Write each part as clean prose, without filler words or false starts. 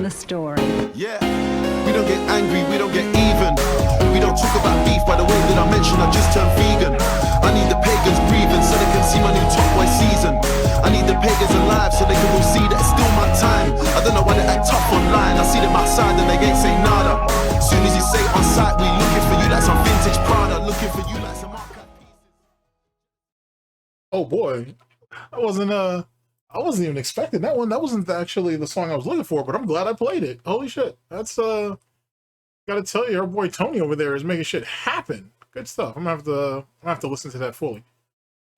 the story. Yeah, we don't get angry, we don't get even. We don't talk about beef by the way that I mentioned I just turned vegan. I need the pagans breathing so they can see my new Top Boy season. I need the pagans alive so they can all see that it's still my time. I don't know why they act tough online. I see them outside and they ain't say nada. Soon as you say on site, we looking for you like some vintage Prada. Looking for you like some archive pieces. Oh boy, I wasn't even expecting that one. That wasn't actually the song I was looking for, but I'm glad I played it. Holy shit. That's, gotta tell you, our boy Tony over there is making shit happen. Good stuff. I'm gonna have to listen to that fully.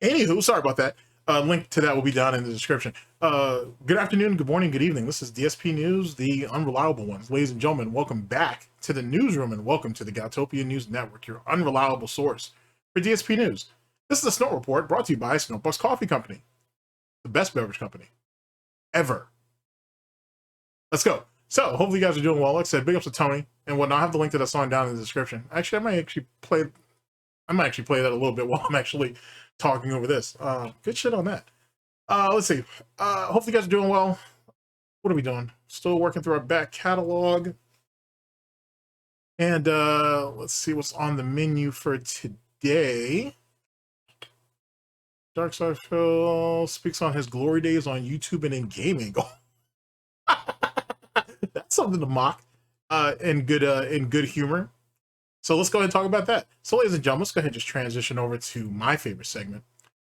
Anywho, sorry about that. Link to that will be down in the description. Good afternoon, good morning, good evening. This is DSP News, the unreliable ones. Ladies and gentlemen, welcome back to the newsroom and welcome to the Goutopia News Network, your unreliable source for DSP News. This is a Snort Report brought to you by SnortBucks Coffee Company. The best beverage company ever. Let's go. So hopefully you guys are doing well. Like I said, big ups to Tony and whatnot. I have the link to that song down in the description. Actually, I might actually play that a little bit while I'm actually talking over this. Good shit on that. Let's see. Hopefully you guys are doing well. What are we doing? Still working through our back catalog. And let's see what's on the menu for today. Darksydephil speaks on his glory days on YouTube and in gaming. That's something to mock in good humor. So let's go ahead and talk about that. So ladies and gentlemen, let's go ahead and just transition over to my favorite segment.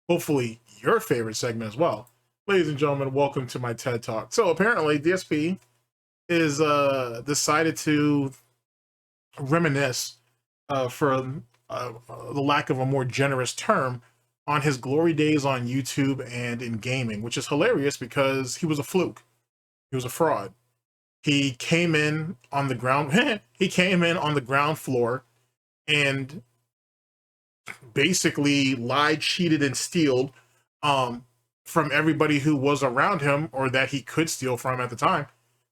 Hopefully your favorite segment as well. Ladies and gentlemen, welcome to my TED Talk. So apparently DSP is decided to reminisce for the lack of a more generous term on his glory days on YouTube and in gaming, which is hilarious because he was a fluke. He was a fraud. He came in on the ground. He came in on the ground floor and basically lied, cheated, and stealed from everybody who was around him or that he could steal from at the time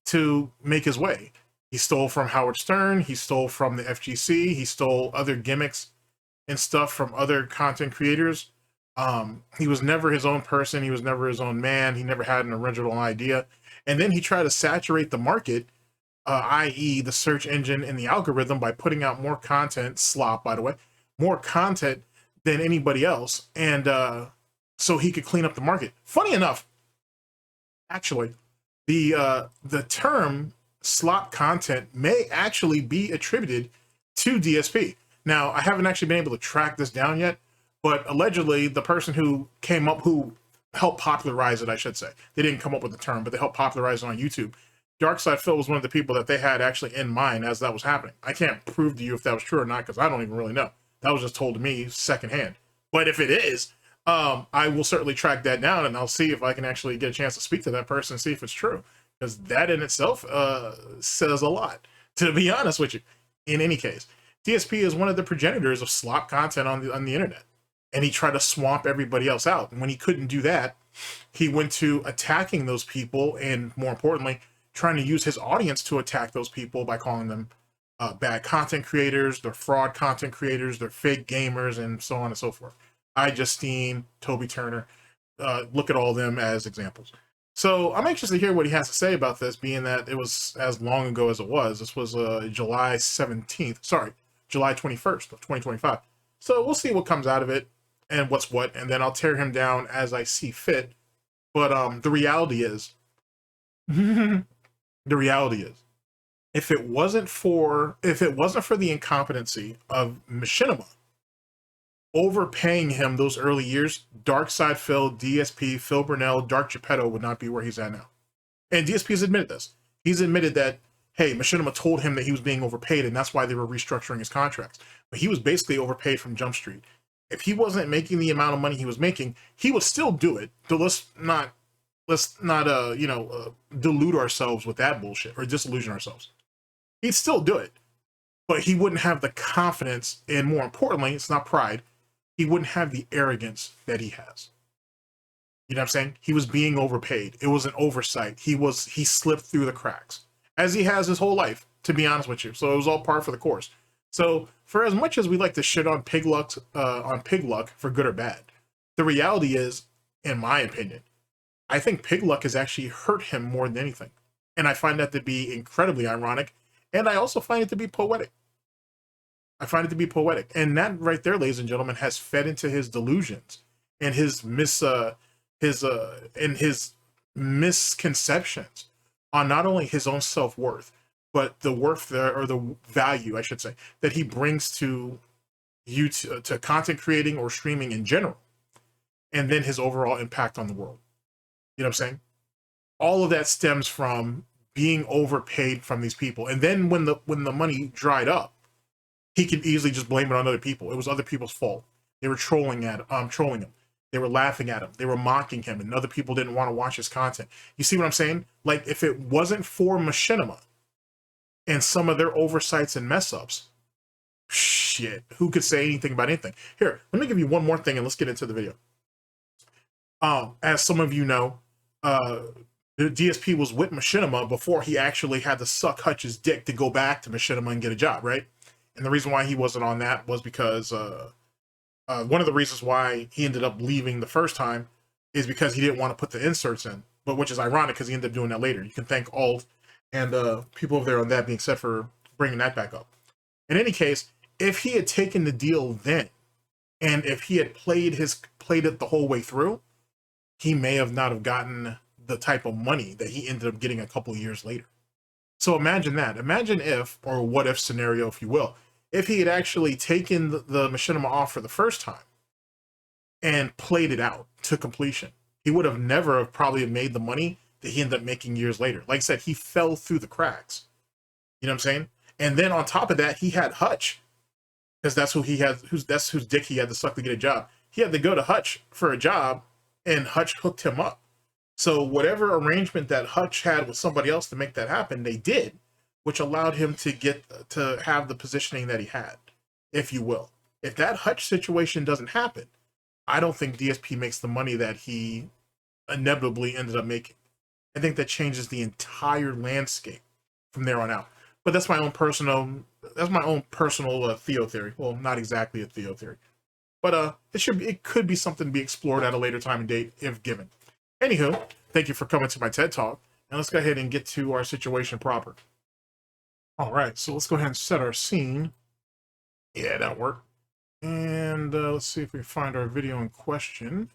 to make his way. He stole from Howard Stern. He stole from the FGC. He stole other gimmicks and stuff from other content creators. He was never his own person. He was never his own man. He never had an original idea. And then he tried to saturate the market, i.e. the search engine and the algorithm by putting out more content, slop, by the way, more content than anybody else. And so he could clean up the market. Funny enough, actually, the term slop content may actually be attributed to DSP. Now, I haven't actually been able to track this down yet, but allegedly the person who helped popularize it, I should say. They didn't come up with the term, but they helped popularize it on YouTube. Darksydephil was one of the people that they had actually in mind as that was happening. I can't prove to you if that was true or not because I don't even really know. That was just told to me secondhand. But if it is, I will certainly track that down and I'll see if I can actually get a chance to speak to that person and see if it's true. Because that in itself says a lot, to be honest with you. In any case, DSP is one of the progenitors of slop content on the internet. And he tried to swamp everybody else out. And when he couldn't do that, he went to attacking those people and, more importantly, trying to use his audience to attack those people by calling them bad content creators, they're fraud content creators, they're fake gamers, and so on and so forth. iJustine, Toby Turner, look at all of them as examples. So I'm anxious to hear what he has to say about this, being that it was as long ago as it was. This was July 21st of 2025. So we'll see what comes out of it. And what's what, and then I'll tear him down as I see fit. But the reality is, if it wasn't for the incompetency of Machinima overpaying him those early years, Darksydephil, DSP, Phil Burnell, Dark Geppetto would not be where he's at now. And DSP has admitted this. He's admitted that, hey, Machinima told him that he was being overpaid, and that's why they were restructuring his contracts. But he was basically overpaid from Jump Street. If he wasn't making the amount of money he was making, he would still do it. So let's not delude ourselves with that bullshit or disillusion ourselves. He'd still do it, but he wouldn't have the confidence, and more importantly, it's not pride. He wouldn't have the arrogance that he has. You know what I'm saying? He was being overpaid. It was an oversight. He slipped through the cracks, as he has his whole life, to be honest with you. So it was all par for the course. So for as much as we like to shit on pig luck for good or bad, the reality is, in my opinion, I think pig luck has actually hurt him more than anything. And I find that to be incredibly ironic. And I also find it to be poetic. I find it to be poetic. And that right there, ladies and gentlemen, has fed into his delusions and his misconceptions on not only his own self-worth, but the worth or the value, I should say, that he brings to YouTube, to content creating or streaming in general, and then his overall impact on the world. You know what I'm saying? All of that stems from being overpaid from these people. And then when the money dried up, he could easily just blame it on other people. It was other people's fault. They were trolling him. They were laughing at him. They were mocking him, and other people didn't want to watch his content. You see what I'm saying? Like, if it wasn't for Machinima and some of their oversights and mess ups, shit, who could say anything about anything? Here, let me give you one more thing, and let's get into the video. As some of you know, the DSP was with Machinima before he actually had to suck Hutch's dick to go back to Machinima and get a job, right? And the reason why he wasn't on that was because one of the reasons why he ended up leaving the first time is because he didn't want to put the inserts in, but which is ironic because he ended up doing that later. You can thank Alt and people over there on that being said for bringing that back up. In any case, if he had taken the deal then, and if he had played it the whole way through, he may have not have gotten the type of money that he ended up getting a couple of years later. So imagine that. Imagine if, or what if scenario, if you will, if he had actually taken the Machinima off for the first time and played it out to completion. He would have never have probably made the money that he ended up making years later. Like I said, he fell through the cracks. You know what I'm saying? And then on top of that, he had Hutch, because that's who he had, that's whose dick he had to suck to get a job. He had to go to Hutch for a job, and Hutch hooked him up. So whatever arrangement that Hutch had with somebody else to make that happen, they did, which allowed him to have the positioning that he had, if you will. If that Hutch situation doesn't happen, I don't think DSP makes the money that he inevitably ended up making. I think that changes the entire landscape from there on out. But that's my own personal Theo theory. Well, not exactly a Theo theory, but it could be something to be explored at a later time and date if given. Anywho, thank you for coming to my TED Talk, and let's go ahead and get to our situation proper. All right, so let's go ahead and set our scene. Yeah, that'll work. And let's see if we find our video in question.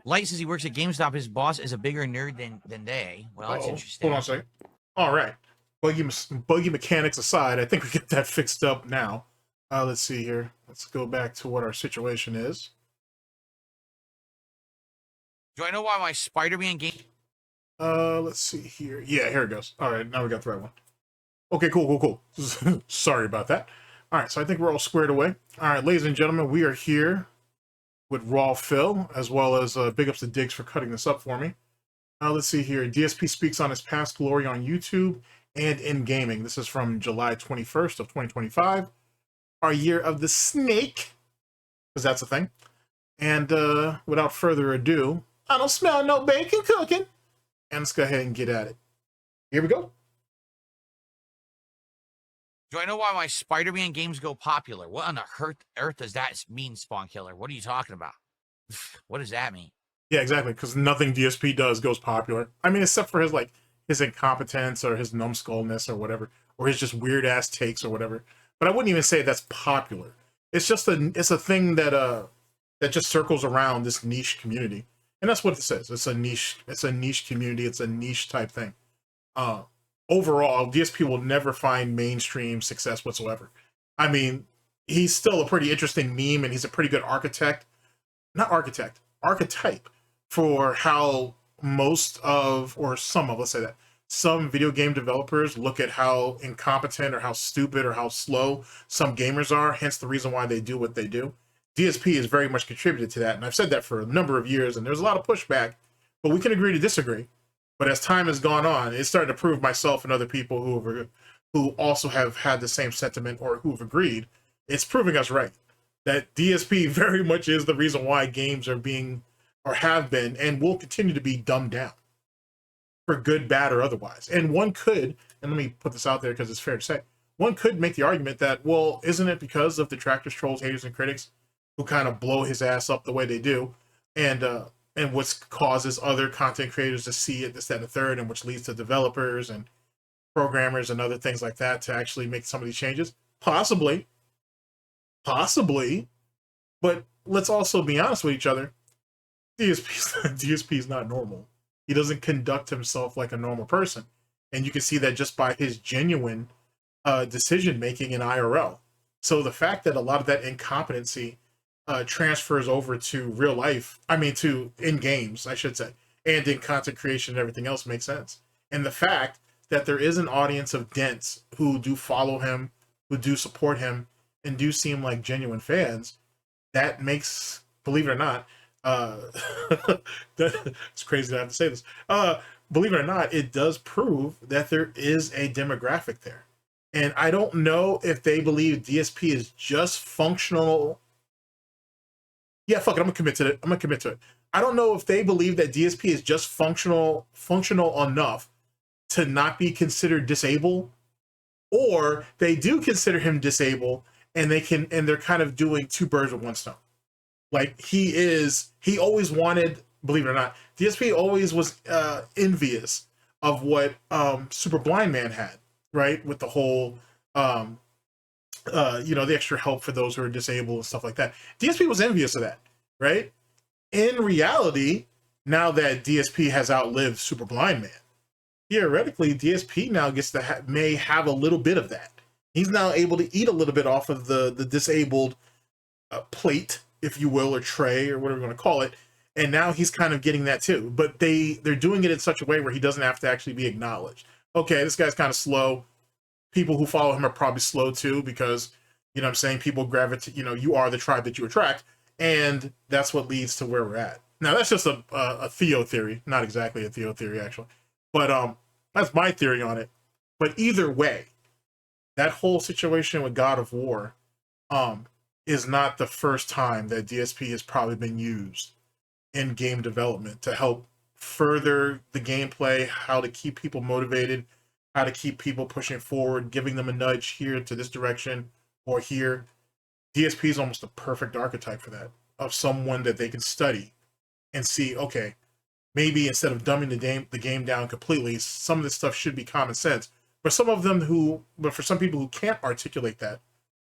Light says he works at GameStop. His boss is a bigger nerd than they. Well, that's interesting. Hold on a second. All right. Buggy mechanics aside, I think we get that fixed up now. Let's see here. Let's go back to what our situation is. Do I know why my Spider-Man game... Let's see here. Yeah, here it goes. All right, now we got the right one. Okay, cool. Sorry about that. All right, so I think we're all squared away. All right, ladies and gentlemen, we are here with Raw Phil, as well as big ups to Diggs for cutting this up for me. Let's see here. DSP speaks on his past glory on YouTube and in gaming. This is from July 21st of 2025. Our year of the snake, because that's a thing. And without further ado, I don't smell no bacon cooking. And let's go ahead and get at it. Here we go. Do I know why my Spider-Man games go popular? What on the earth does that mean, Spawn Killer? What are you talking about? What does that mean? Yeah, exactly, because nothing DSP does goes popular. I mean, except for his incompetence or his numbskullness or whatever, or his just weird-ass takes or whatever. But I wouldn't even say that's popular. It's just a thing that just circles around this niche community. And that's what it says. It's a niche community. It's a niche type thing. Overall, DSP will never find mainstream success whatsoever. I mean, he's still a pretty interesting meme, and he's a pretty good archetype for how some video game developers look at how incompetent or how stupid or how slow some gamers are, hence the reason why they do what they do. DSP has very much contributed to that, and I've said that for a number of years, and there's a lot of pushback, but we can agree to disagree. But as time has gone on, it's starting to prove myself and other people who also have had the same sentiment or who have agreed, it's proving us right. That DSP very much is the reason why games are being, or have been, and will continue to be dumbed down. For good, bad, or otherwise. And one could, and let me put this out there because it's fair to say, one could make the argument that, well, isn't it because of detractors, trolls, haters, and critics who kind of blow his ass up the way they do? And and what causes other content creators to see it, this, that, and the third, and which leads to developers and programmers and other things like that to actually make some of these changes? Possibly. But let's also be honest with each other. DSP is not normal. He doesn't conduct himself like a normal person. And you can see that just by his genuine decision making in IRL. So the fact that a lot of that incompetency transfers over to real life, to in games, I should say, and in content creation and everything else makes sense. And the fact that there is an audience of dents who do follow him, who do support him, and do seem like genuine fans, that makes, believe it or not, it's crazy to have to say this, believe it or not, it does prove that there is a demographic there. And I don't know if they believe DSP is just functional. Yeah, fuck it, I'm gonna commit to it. I don't know if they believe that DSP is just functional enough to not be considered disabled, or they do consider him disabled and they're kind of doing two birds with one stone. Like he always wanted, believe it or not, DSP always was envious of what Super Blind Man had, right? With the whole, the extra help for those who are disabled and stuff like that. DSP was envious of that, right? In reality, now that DSP has outlived Super Blind Man, theoretically, DSP now gets to may have a little bit of that. He's now able to eat a little bit off of the disabled plate, if you will, or tray, or whatever you want to call it. And now he's kind of getting that too. But they're doing it in such a way where he doesn't have to actually be acknowledged. Okay, this guy's kind of slow. People who follow him are probably slow too, because, you know what I'm saying, people gravitate, you are the tribe that you attract. And that's what leads to where we're at. Now, that's just a Theo theory. Not exactly a Theo theory, actually. But that's my theory on it. But either way, that whole situation with God of War is not the first time that DSP has probably been used in game development to help further the gameplay, how to keep people motivated, how to keep people pushing forward, giving them a nudge here to this direction or here. DSP is almost the perfect archetype for that, of someone that they can study and see, okay, maybe instead of dumbing the game down completely, some of this stuff should be common sense. But for some people who can't articulate that,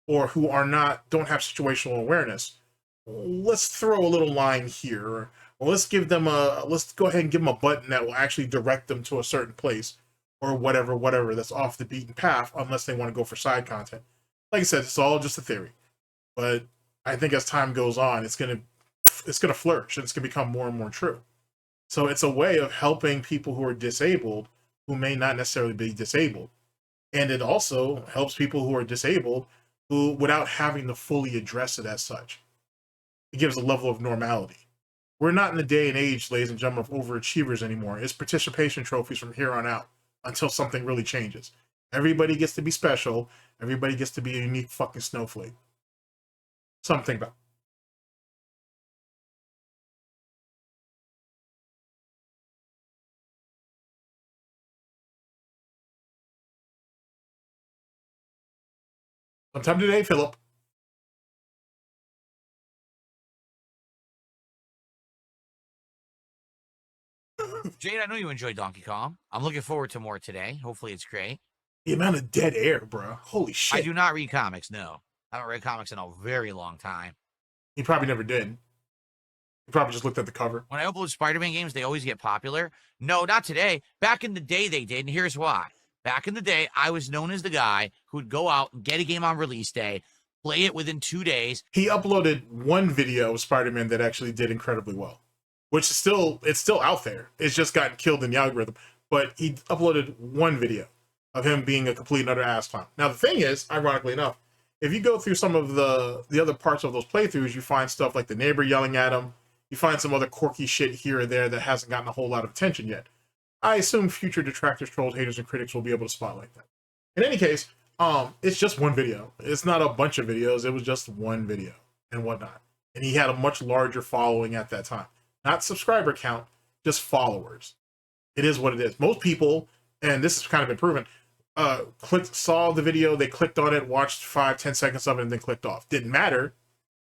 or who don't have situational awareness, let's throw a little line here, or let's go ahead and give them a button that will actually direct them to a certain place, or whatever that's off the beaten path, unless they want to go for side content. Like I said, it's all just a theory, but I think as time goes on, it's gonna flourish, and it's gonna become more and more true. So it's a way of helping people who are disabled, who may not necessarily be disabled. And it also helps people who are disabled who, without having to fully address it as such. It gives a level of normality. We're not in the day and age, ladies and gentlemen, of overachievers anymore. It's participation trophies from here on out until something really changes. Everybody gets to be special. Everybody gets to be a unique fucking snowflake. Something to think about. Sometime today, Philip. Jade, I know you enjoy Donkey Kong. I'm looking forward to more today. Hopefully it's great. The amount of dead air, bro. Holy shit. I do not read comics, no. I haven't read comics in a very long time. He probably never did. He probably just looked at the cover. When I upload Spider-Man games, they always get popular. No, not today. Back in the day, they did, and here's why. Back in the day, I was known as the guy who'd go out and get a game on release day, play it within 2 days. He uploaded one video of Spider-Man that actually did incredibly well, which is still out there. It's just gotten killed in the algorithm. But he uploaded one video of him being a complete and utter ass clown. Now, the thing is, ironically enough, if you go through some of the other parts of those playthroughs, you find stuff like the neighbor yelling at him. You find some other quirky shit here or there that hasn't gotten a whole lot of attention yet. I assume future detractors, trolls, haters, and critics will be able to spotlight that. In any case, it's just one video. It's not a bunch of videos. It was just one video and whatnot. And he had a much larger following at that time. Not subscriber count, just followers. It is what it is. Most people, and this has kind of been proven, saw the video, they clicked on it, watched 5-10 seconds of it, and then clicked off. Didn't matter,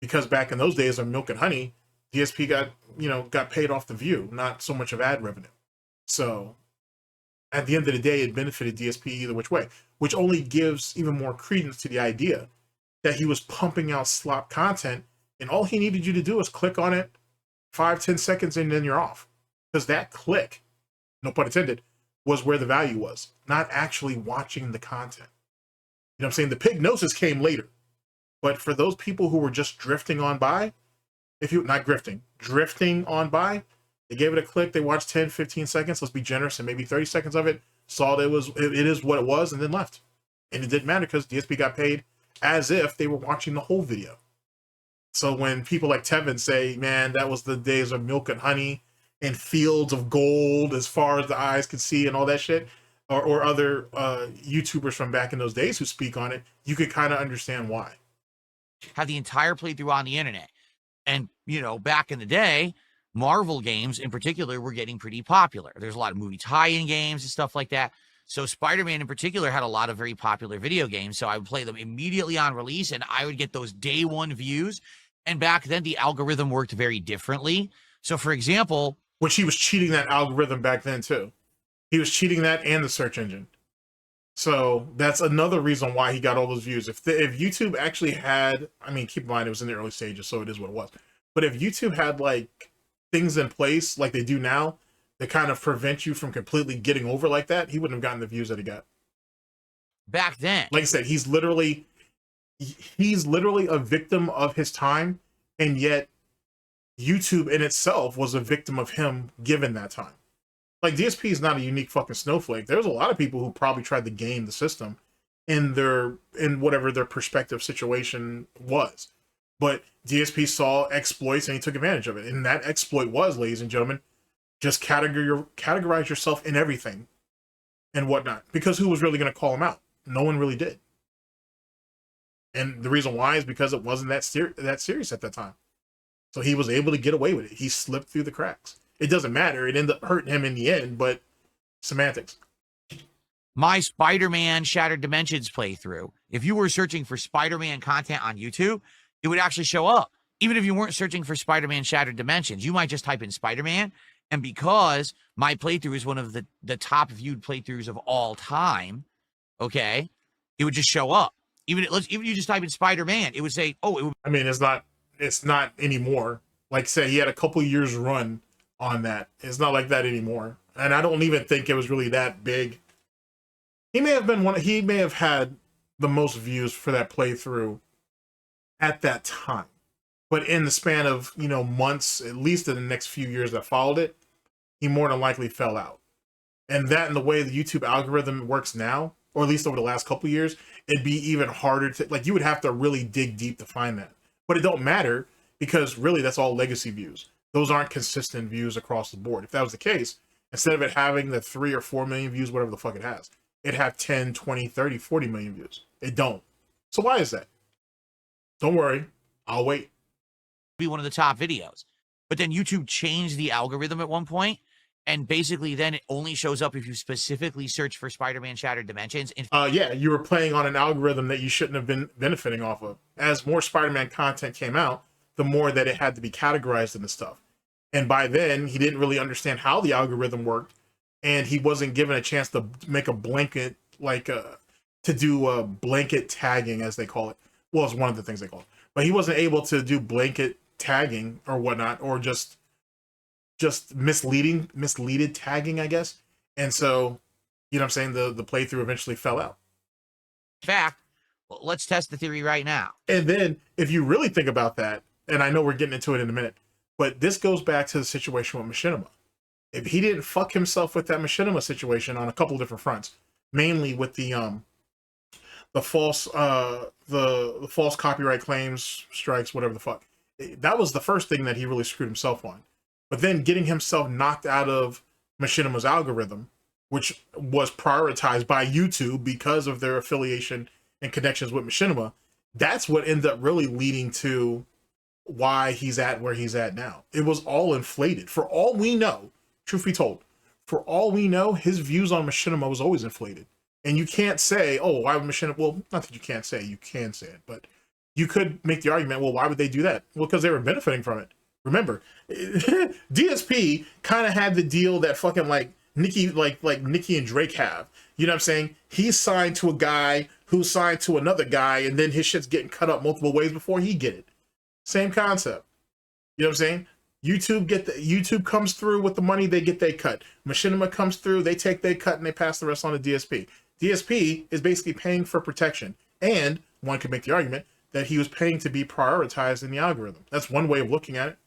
because back in those days of milk and honey, DSP got got paid off the view, not so much of ad revenue. So at the end of the day, it benefited DSP either which way, which only gives even more credence to the idea that he was pumping out slop content, and all he needed you to do is click on it 5-10 seconds and then you're off. Because that click, no pun intended, was where the value was, not actually watching the content. You know what I'm saying? The pignosis came later. But for those people who were just drifting on by, drifting on by, they gave it a click, they watched 10, 15 seconds, let's be generous, and maybe 30 seconds of it, saw that it is what it was, and then left. And it didn't matter because DSP got paid as if they were watching the whole video. So when people like Tevin say, man, that was the days of milk and honey and fields of gold as far as the eyes could see and all that shit, or other YouTubers from back in those days who speak on it, you could kind of understand why. Have the entire playthrough on the internet. And, back in the day, Marvel games in particular were getting pretty popular. There's a lot of movie tie-in games and stuff like that. So Spider-Man in particular had a lot of very popular video games. So I would play them immediately on release and I would get those day one views. And back then the algorithm worked very differently. So for example, which he was cheating that algorithm back then too. He was cheating that and the search engine. So that's another reason why he got all those views. If YouTube actually had, keep in mind it was in the early stages, so it is what it was. But if YouTube had like things in place like they do now that kind of prevent you from completely getting over like that, he wouldn't have gotten the views that he got. Back then. Like I said, he's literally a victim of his time, and yet YouTube in itself was a victim of him given that time. Like, DSP is not a unique fucking snowflake. There's a lot of people who probably tried to game the system in whatever their perspective situation was. But DSP saw exploits and he took advantage of it. And that exploit was, ladies and gentlemen, just categorize yourself in everything and whatnot. Because who was really going to call him out? No one really did. And the reason why is because it wasn't that serious at that time. So he was able to get away with it. He slipped through the cracks. It doesn't matter. It ended up hurting him in the end, but semantics. My Spider-Man Shattered Dimensions playthrough, if you were searching for Spider-Man content on YouTube, it would actually show up. Even if you weren't searching for Spider-Man Shattered Dimensions, you might just type in Spider-Man. And because my playthrough is one of the top viewed playthroughs of all time, okay, it would just show up. Even you just type in Spider-Man, it would say, it's not anymore. Like I said, he had a couple years run on that. It's not like that anymore. And I don't even think it was really that big. He may have had the most views for that playthrough at that time. But in the span of, months, at least in the next few years that followed it, he more than likely fell out. And that, in the way the YouTube algorithm works now, or at least over the last couple of years, it'd be even harder to, like, you would have to really dig deep to find that. But it don't matter, because really that's all legacy views. Those aren't consistent views across the board. If that was the case, instead of it having the 3 or 4 million views, whatever the fuck it has, it'd have 10, 20, 30, 40 million views. It don't. So why is that? Don't worry. I'll wait. be one of the top videos. But then YouTube changed the algorithm at one point, and basically then it only shows up if you specifically search for Spider-Man Shattered Dimensions. Yeah, you were playing on an algorithm that you shouldn't have been benefiting off of. As more Spider-Man content came out, the more that it had to be categorized into stuff. And by then, he didn't really understand how the algorithm worked, and he wasn't given a chance to make a blanket, to do a blanket tagging, as they call it. Well, it's one of the things they call it. But he wasn't able to do blanket tagging or whatnot, or just misleaded tagging, I guess. And so, you know what I'm saying, the playthrough eventually fell out. In fact, well, let's test the theory right now. And then, if you really think about that, and I know we're getting into it in a minute, but this goes back to the situation with Machinima. If he didn't fuck himself with that Machinima situation on a couple different fronts, mainly with the false copyright claims, strikes, whatever the fuck, that was the first thing that he really screwed himself on. But then getting himself knocked out of Machinima's algorithm, which was prioritized by YouTube because of their affiliation and connections with Machinima, that's what ended up really leading to why he's at where he's at now. It was all inflated. For all we know, truth be told, for all we know, his views on Machinima was always inflated. And you can't say, oh, why would Machinima, well, not that you can't say, you can say it, but you could make the argument, well, why would they do that? Well, because they were benefiting from it. Remember, DSP kind of had the deal that fucking like Nicki, like Nicki and Drake have. You know what I'm saying? He's signed to a guy who's signed to another guy, and then his shit's getting cut up multiple ways before he get it. Same concept. You know what I'm saying? YouTube comes through with the money, they get their cut. Machinima comes through, they take their cut, and they pass the rest on to DSP. DSP is basically paying for protection, and one could make the argument that he was paying to be prioritized in the algorithm. That's one way of looking at it.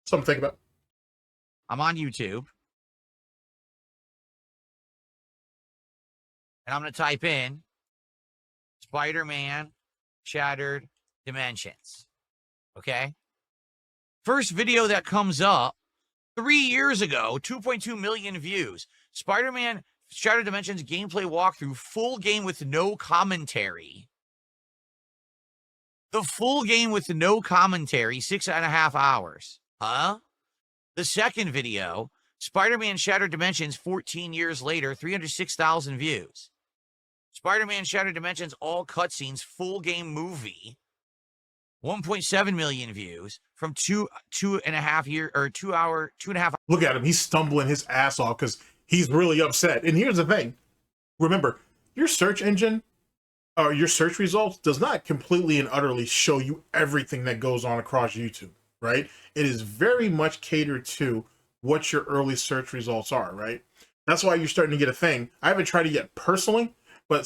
Something to think about. I'm on YouTube. And I'm going to type in Spider-Man Shattered Dimensions. Okay? First video that comes up 3 years ago, 2.2 million views. Spider-Man Shattered Dimensions gameplay walkthrough, full game with no commentary. The full game with no commentary, 6.5 hours. Huh? The second video, Spider-Man Shattered Dimensions 14 years later, 306,000 views. Spider-Man Shattered Dimensions all cutscenes, full game movie, 1.7 million views from 2.5 hours. Look at him. He's stumbling his ass off because he's really upset. And here's the thing. Remember, your search engine or your search results does not completely and utterly show you everything that goes on across YouTube, right? It is very much catered to what your early search results are, right? That's why you're starting to get a thing. I haven't tried it yet personally, but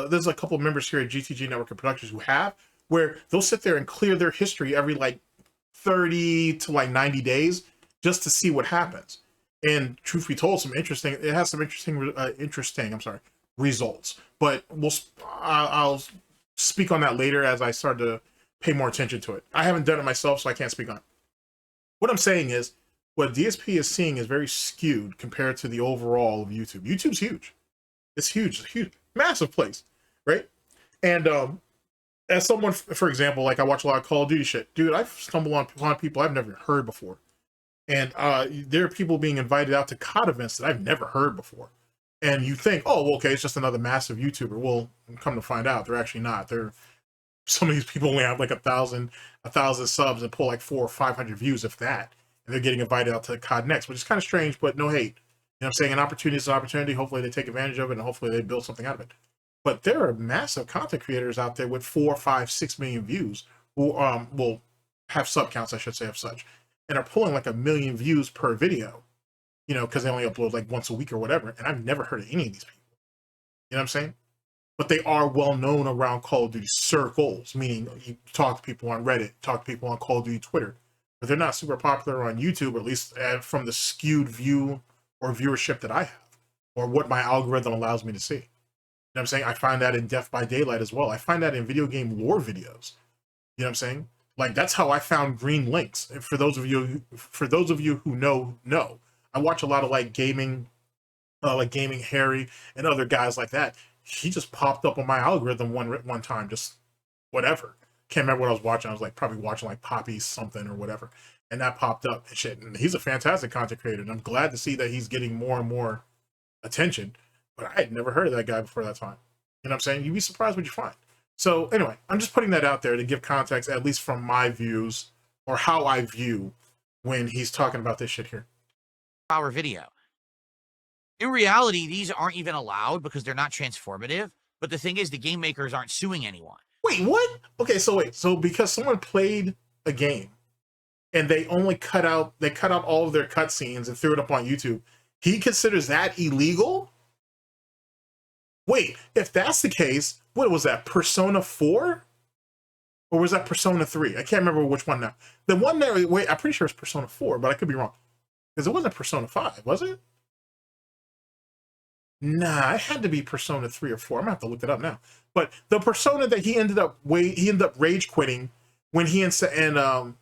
there's a couple of members here at GTG Network of Productions who have, where they'll sit there and clear their history every like 30 to like 90 days just to see what happens. And truth be told, it has some interesting results. But I'll speak on that later as I start to pay more attention to it. I haven't done it myself, so I can't speak on it. What I'm saying is, what DSP is seeing is very skewed compared to the overall of YouTube. YouTube's huge. It's huge, massive place, right? And as someone, for example, like I watch a lot of Call of Duty shit, dude, I've stumbled on people I've never heard before. And there are people being invited out to COD events that I've never heard before. And you think, oh, well, okay, it's just another massive YouTuber. Well, come to find out, they're actually not. Some of these people only have like 1,000 subs and pull like 400 or 500 views, if that. And they're getting invited out to COD next, which is kind of strange, but no hate. You know what I'm saying? An opportunity is an opportunity. Hopefully they take advantage of it, and hopefully they build something out of it. But there are massive content creators out there with 4, 5, 6 million views who will have sub counts, I should say, of such, and are pulling like 1 million views per video, you know, because they only upload like once a week or whatever. And I've never heard of any of these people. You know what I'm saying? But they are well known around Call of Duty circles, meaning you talk to people on Reddit, talk to people on Call of Duty Twitter, but they're not super popular on YouTube, or at least from the skewed view or viewership that I have, or what my algorithm allows me to see. You know what I'm saying? I find that in Death by Daylight as well. I find that in video game lore videos. You know what I'm saying? Like, that's how I found Green Links. And for those of you who know, I watch a lot of like Gaming Harry and other guys like that. He just popped up on my algorithm one time, just whatever. Can't remember what I was watching. I was like probably watching like Poppy something or whatever, and that popped up and shit. And he's a fantastic content creator, and I'm glad to see that he's getting more and more attention. But I had never heard of that guy before that time. You know what I'm saying? You'd be surprised what you find. So anyway, I'm just putting that out there to give context, at least from my views or how I view when he's talking about this shit here. Hour video. In reality, these aren't even allowed because they're not transformative. But the thing is, the game makers aren't suing anyone. Wait, what? Okay, so because someone played a game and they only cut out all of their cutscenes and threw it up on YouTube, he considers that illegal? Wait, if that's the case, what was that, Persona 4? Or was that Persona 3? I can't remember which one now. The one that, wait, I'm pretty sure it's Persona 4, but I could be wrong. Because it wasn't Persona 5, was it? Nah, it had to be Persona 3 or 4. I'm gonna have to look it up now. But the Persona that he ended up rage quitting when he ended up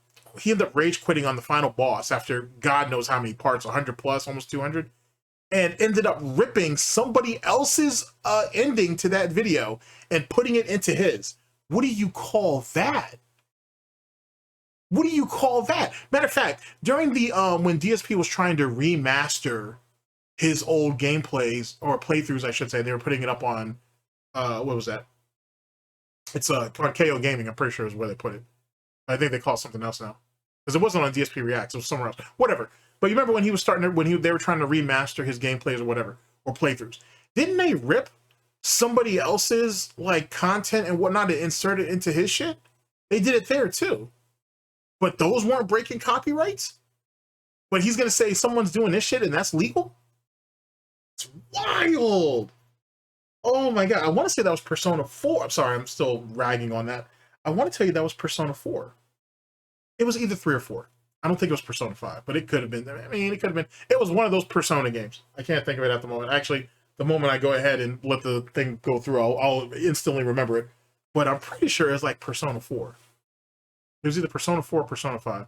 rage quitting on the final boss after God knows how many parts, 100 plus, almost 200, and ended up ripping somebody else's ending to that video and putting it into his. What do you call that? What do you call that? Matter of fact, during the when DSP was trying to remaster his old gameplays, or playthroughs, I should say, they were putting it up on, what was that? It's on KO Gaming, I'm pretty sure is where they put it. I think they call it something else now. Because it wasn't on DSP Reacts, it was somewhere else. Whatever. But you remember when he was starting to, they were trying to remaster his gameplays or whatever, or playthroughs. Didn't they rip somebody else's like content and whatnot and insert it into his shit? They did it there too. But those weren't breaking copyrights? But he's gonna say someone's doing this shit and that's legal? It's wild. Oh my god. I want to say that was Persona 4. I'm sorry, I'm still ragging on that. I want to tell you that was Persona 4. It was either 3 or 4. I don't think it was Persona 5, but it could have been. I mean, it could have been. It was one of those Persona games. I can't think of it at the moment. Actually, the moment I go ahead and let the thing go through, I'll instantly remember it. But I'm pretty sure it's like Persona 4. It was either Persona 4 or Persona 5.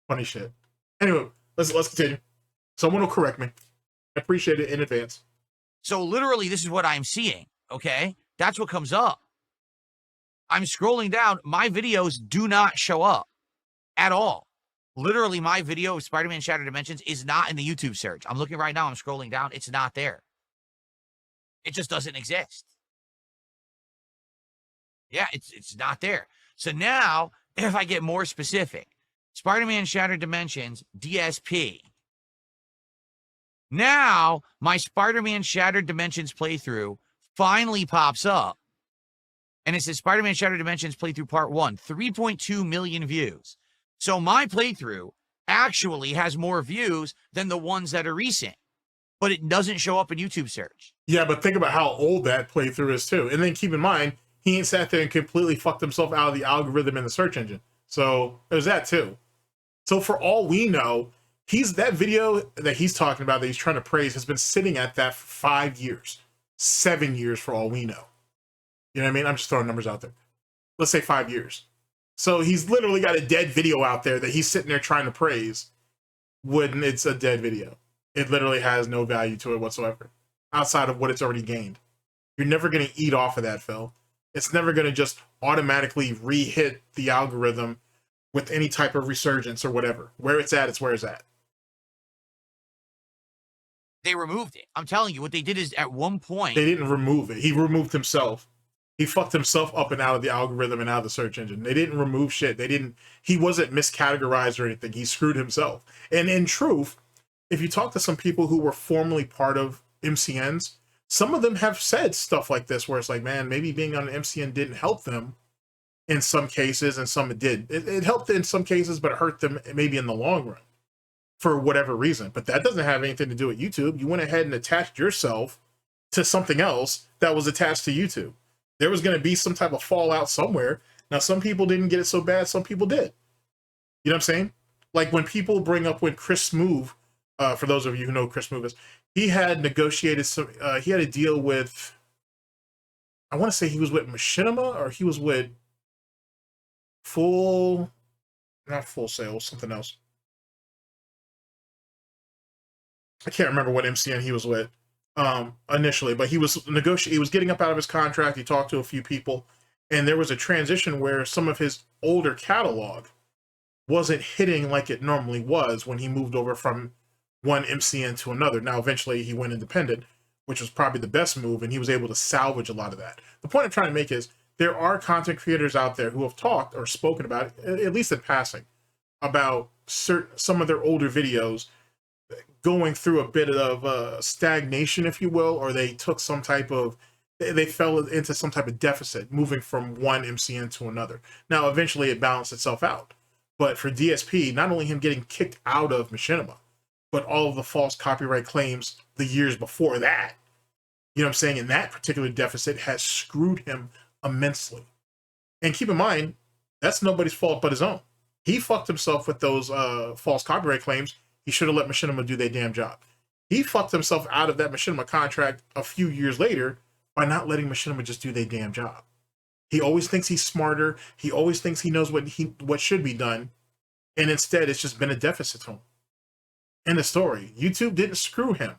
Funny shit. Anyway, let's continue. Someone will correct me. I appreciate it in advance. So literally, this is what I'm seeing, okay? That's what comes up. I'm scrolling down. My videos do not show up at all. Literally, my video of Spider-Man Shattered Dimensions is not in the YouTube search. I'm looking right now. I'm scrolling down. It's not there. It just doesn't exist. Yeah, it's not there. So now, if I get more specific, Spider-Man Shattered Dimensions, DSP. Now, my Spider-Man Shattered Dimensions playthrough finally pops up. And it says Spider-Man Shattered Dimensions playthrough part 1, 3.2 million views. So my playthrough actually has more views than the ones that are recent, but it doesn't show up in YouTube search. Yeah, but think about how old that playthrough is too. And then keep in mind, he ain't sat there and completely fucked himself out of the algorithm in the search engine. So there's that too. So for all we know, that video that he's talking about that he's trying to praise has been sitting at that for 5 years, 7 years for all we know. You know what I mean? I'm just throwing numbers out there. Let's say 5 years. So he's literally got a dead video out there that he's sitting there trying to praise when it's a dead video. It literally has no value to it whatsoever outside of what it's already gained. You're never going to eat off of that, Phil. It's never going to just automatically re-hit the algorithm with any type of resurgence or whatever. Where it's at, it's where it's at. They removed it. I'm telling you, what they did is at one point... They didn't remove it. He removed himself. He fucked himself up and out of the algorithm and out of the search engine. They didn't remove shit. He wasn't miscategorized or anything. He screwed himself. And in truth, if you talk to some people who were formerly part of MCNs, some of them have said stuff like this, where it's like, man, maybe being on an MCN didn't help them in some cases, and some it did. It helped in some cases, but it hurt them maybe in the long run for whatever reason. But that doesn't have anything to do with YouTube. You went ahead and attached yourself to something else that was attached to YouTube. There was going to be some type of fallout somewhere. Now, some people didn't get it so bad. Some people did. You know what I'm saying? Like when people bring up when Chris Smoove, for those of you who know who Chris Smoove is, he had negotiated some, he had a deal with, I want to say he was with Machinima or he was with not Full Sail, something else. I can't remember what MCN he was with initially, but he was he was getting up out of his contract. He talked to a few people, and there was a transition where some of his older catalog wasn't hitting like it normally was when he moved over from one MCN to another. Now, eventually he went independent, which was probably the best move, and he was able to salvage a lot of that. The point I'm trying to make is there are content creators out there who have talked or spoken about, at least in passing, about some of their older videos going through a bit of stagnation, if you will, or they took some type of, they fell into some type of deficit moving from one MCN to another. Now, eventually it balanced itself out. But for DSP, not only him getting kicked out of Machinima, but all of the false copyright claims the years before that, you know what I'm saying, and that particular deficit has screwed him immensely. And keep in mind, that's nobody's fault but his own. He fucked himself with those false copyright claims. He should have let Machinima do their damn job. He fucked himself out of that Machinima contract a few years later by not letting Machinima just do their damn job. He always thinks he's smarter. He always thinks he knows what should be done. And instead, it's just been a deficit to him. End of story. YouTube didn't screw him.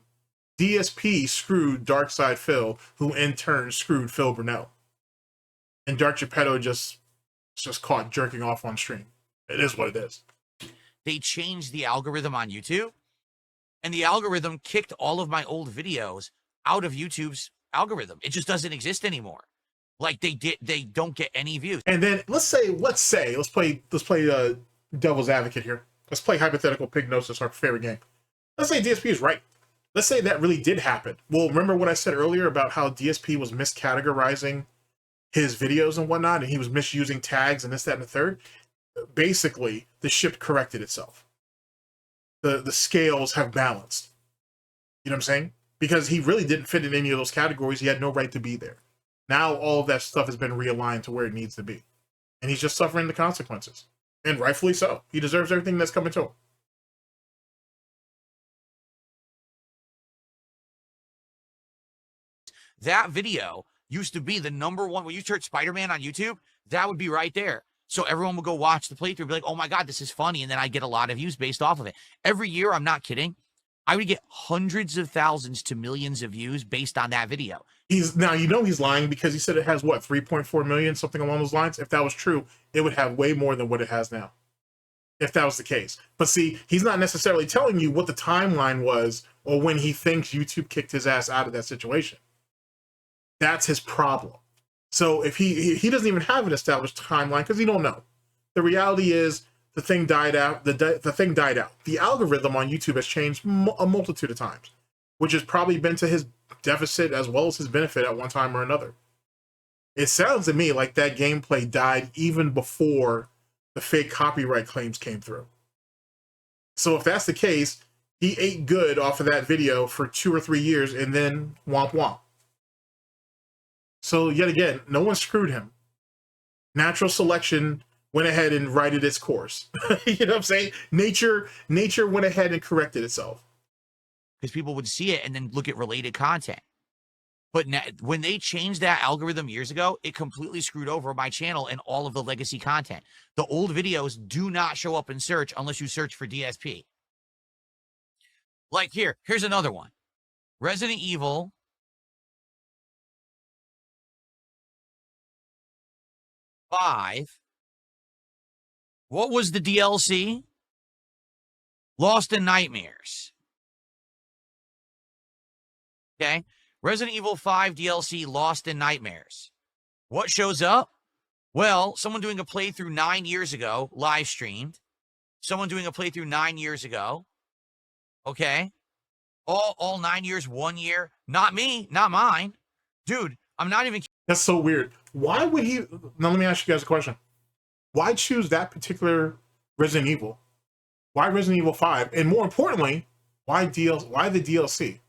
DSP screwed Darksydephil, who in turn screwed Phil Burnell. And Dark Geppetto just caught jerking off on stream. It is what it is. They changed the algorithm on YouTube, and the algorithm kicked all of my old videos out of YouTube's algorithm. It just doesn't exist anymore. Like they don't get any views. And then let's play devil's advocate here. Let's play hypothetical Pignosis, our favorite game. Let's say DSP is right. Let's say that really did happen. Well, remember what I said earlier about how DSP was miscategorizing his videos and whatnot, and he was misusing tags and this, that, and the third? Basically, the ship corrected itself. The scales have balanced. You know what I'm saying? Because he really didn't fit in any of those categories. He had no right to be there. Now all of that stuff has been realigned to where it needs to be. And he's just suffering the consequences. And rightfully so. He deserves everything that's coming to him. That video used to be the #1. When you search Spider-Man on YouTube, that would be right there. So everyone would go watch the playthrough and be like, oh my God, this is funny. And then I get a lot of views based off of it. Every year, I'm not kidding, I would get hundreds of thousands to millions of views based on that video. He's lying because he said it has what, 3.4 million, something along those lines. If that was true, it would have way more than what it has now, if that was the case. But see, he's not necessarily telling you what the timeline was or when he thinks YouTube kicked his ass out of that situation. That's his problem. So if he doesn't even have an established timeline because he don't know. The reality is the thing died out. The thing died out. The algorithm on YouTube has changed a multitude of times, which has probably been to his deficit as well as his benefit at one time or another. It sounds to me like that gameplay died even before the fake copyright claims came through. So if that's the case, he ate good off of that video for 2 or 3 years and then womp womp. So yet again, no one screwed him. Natural selection went ahead and righted its course. You know what I'm saying? Nature went ahead and corrected itself. Because people would see it and then look at related content. But now, when they changed that algorithm years ago, it completely screwed over my channel and all of the legacy content. The old videos do not show up in search unless you search for DSP. Like here's another one. Resident Evil 5. What was the DLC? Lost in Nightmares. Okay. Resident Evil 5 DLC, Lost in Nightmares. What shows up? Well, someone doing a playthrough 9 years ago, live streamed. Someone doing a playthrough 9 years ago. Okay. All 9 years, 1 year. Not me, not mine. Dude, I'm not even... That's so weird. Why would he... Now, let me ask you guys a question. Why choose that particular Resident Evil? Why Resident Evil 5? And more importantly, why the DLC?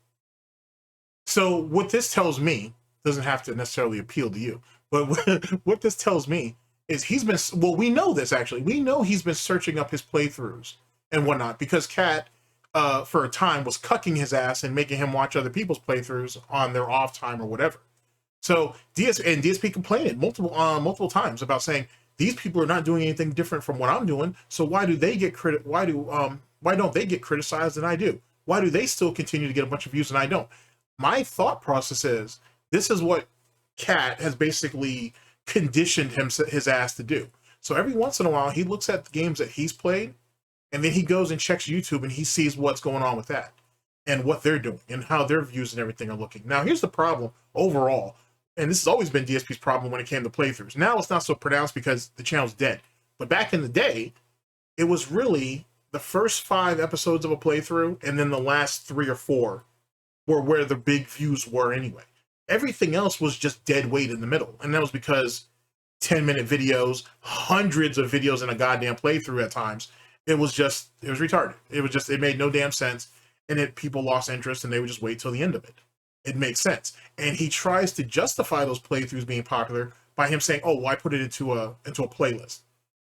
So what this tells me, doesn't have to necessarily appeal to you, but what this tells me is he's been... Well, we know this, actually. We know he's been searching up his playthroughs and whatnot because Cat, for a time, was cucking his ass and making him watch other people's playthroughs on their off time or whatever. So DSP complained multiple times about saying these people are not doing anything different from what I'm doing. So why do they get why don't they get criticized and I do? Why do they still continue to get a bunch of views and I don't? My thought process is this is what Cat has basically conditioned his ass to do. So every once in a while he looks at the games that he's played and then he goes and checks YouTube and he sees what's going on with that and what they're doing and how their views and everything are looking. Now here's the problem overall. And this has always been DSP's problem when it came to playthroughs. Now it's not so pronounced because the channel's dead. But back in the day, it was really the first 5 episodes of a playthrough and then the last 3 or 4 were where the big views were anyway. Everything else was just dead weight in the middle. And that was because 10-minute videos, hundreds of videos in a goddamn playthrough at times, it was retarded. It made no damn sense. And people lost interest and they would just wait till the end of it. It makes sense. And he tries to justify those playthroughs being popular by him saying, oh, well, I put it into a playlist.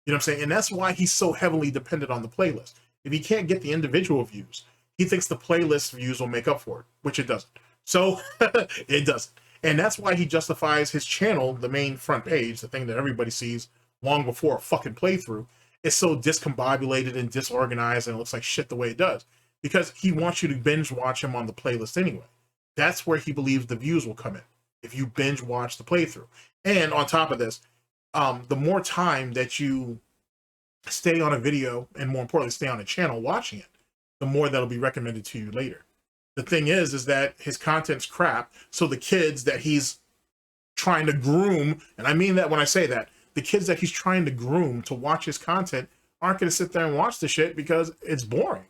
You know what I'm saying? And that's why he's so heavily dependent on the playlist. If he can't get the individual views, he thinks the playlist views will make up for it, which it doesn't. So it doesn't. And that's why he justifies his channel, the main front page, the thing that everybody sees long before a fucking playthrough, is so discombobulated and disorganized and it looks like shit the way it does. Because he wants you to binge watch him on the playlist anyway. That's where he believes the views will come in, if you binge watch the playthrough. And on top of this, the more time that you stay on a video, and more importantly, stay on a channel watching it, the more that'll be recommended to you later. The thing is that his content's crap, so the kids that he's trying to groom, and I mean that when I say that, the kids that he's trying to groom to watch his content aren't going to sit there and watch the shit because it's boring.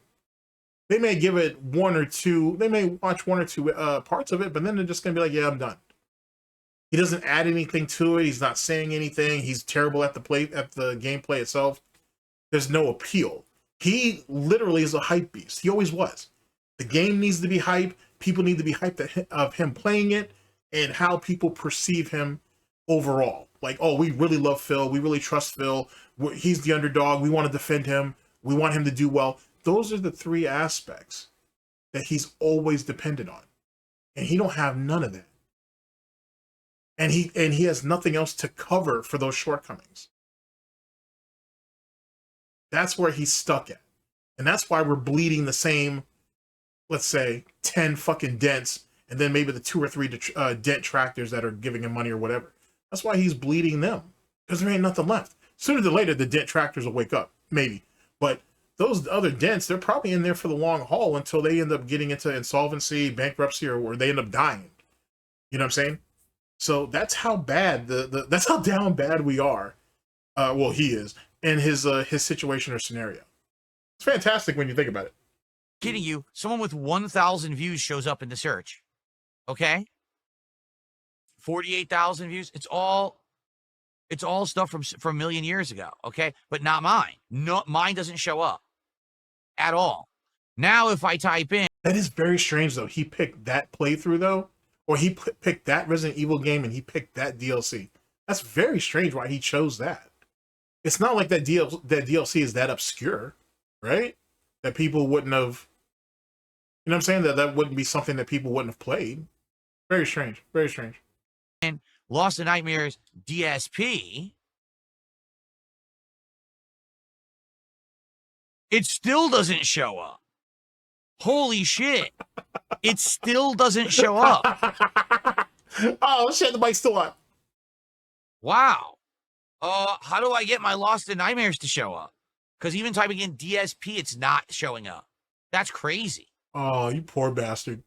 They may give it one or two, they may watch one or two parts of it, but then they're just going to be like, yeah, I'm done. He doesn't add anything to it. He's not saying anything. He's terrible at the gameplay itself. There's no appeal. He literally is a hype beast. He always was. The game needs to be hype. People need to be hyped of him playing it and how people perceive him overall. Like, oh, we really love Phil. We really trust Phil. He's the underdog. We want to defend him. We want him to do well. Those are the three aspects that he's always depended on. And he don't have none of that. And he has nothing else to cover for those shortcomings. That's where he's stuck at. And that's why we're bleeding the same, let's say, 10 fucking dents, and then maybe the 2 or 3 detractors that are giving him money or whatever. That's why he's bleeding them, because there ain't nothing left. Sooner than later, the detractors will wake up, maybe. But those other dents, they're probably in there for the long haul until they end up getting into insolvency, bankruptcy, or they end up dying. You know what I'm saying? So that's how bad that's how down bad we are. Well, he is in his situation or scenario. It's fantastic when you think about it. Kidding you, someone with 1,000 views shows up in the search. Okay? 48,000 views. It's all stuff from a million years ago, okay? But not mine. No, mine doesn't show up at all. Now if I type in, that is very strange though. He picked that playthrough though, or he picked that Resident Evil game and he picked that DLC. That's very strange why he chose that. It's not like that DLC is that obscure, right? That people wouldn't have, you know what I'm saying? That wouldn't be something that people wouldn't have played. Very strange. Very strange. Lost in Nightmares DSP, it still doesn't show up. Holy shit. It still doesn't show up. Oh shit, the mic's still on. Wow. How do I get my Lost in Nightmares to show up? Because even typing in DSP, it's not showing up. That's crazy. Oh, you poor bastard.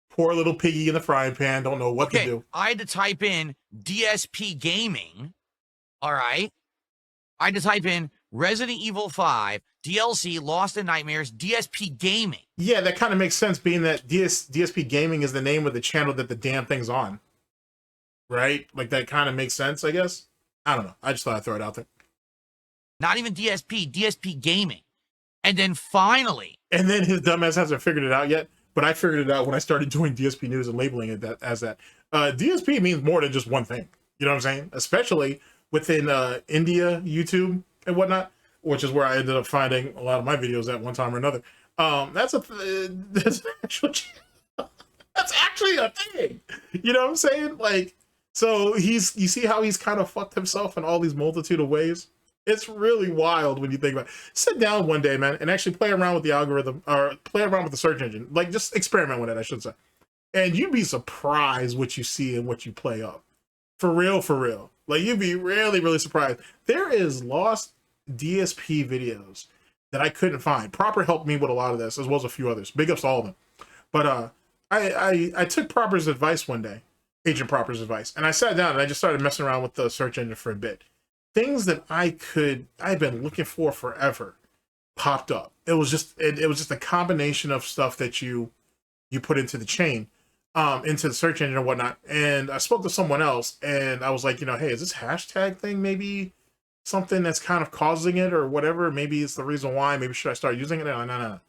Poor little piggy in the frying pan, don't know what to do. I had to type in DSP Gaming. All right. I had to type in Resident Evil 5, DLC, Lost in Nightmares, DSP Gaming. Yeah, that kind of makes sense, being that DSP Gaming is the name of the channel that the damn thing's on. Right? Like, that kind of makes sense, I guess. I don't know. I just thought I'd throw it out there. Not even DSP, DSP Gaming. And then finally. And then his dumbass hasn't figured it out yet. But I figured it out when I started doing DSPNEWS and labeling it as that. DSP means more than just one thing. You know what I'm saying? Especially within India, YouTube, and whatnot, which is where I ended up finding a lot of my videos at one time or another. That's actually a thing. You know what I'm saying? Like, so you see how he's kind of fucked himself in all these multitude of ways? It's really wild when you think about it. Sit down one day, man, and actually play around with the algorithm, or play around with the search engine. Like, just experiment with it, I should say. And you'd be surprised what you see and what you play up. For real, for real. Like, you'd be really, really surprised. There is lost DSP videos that I couldn't find. Proper helped me with a lot of this, as well as a few others. Big ups to all of them. But I took Proper's advice one day, Agent Proper's advice, and I sat down and I just started messing around with the search engine for a bit. Things that I've been looking for forever popped up. It was just a combination of stuff that you put into the chain, into the search engine and whatnot. And I spoke to someone else and I was like, hey, is this hashtag thing maybe something that's kind of causing it or whatever? Maybe it's the reason why. Maybe should I start using it? No.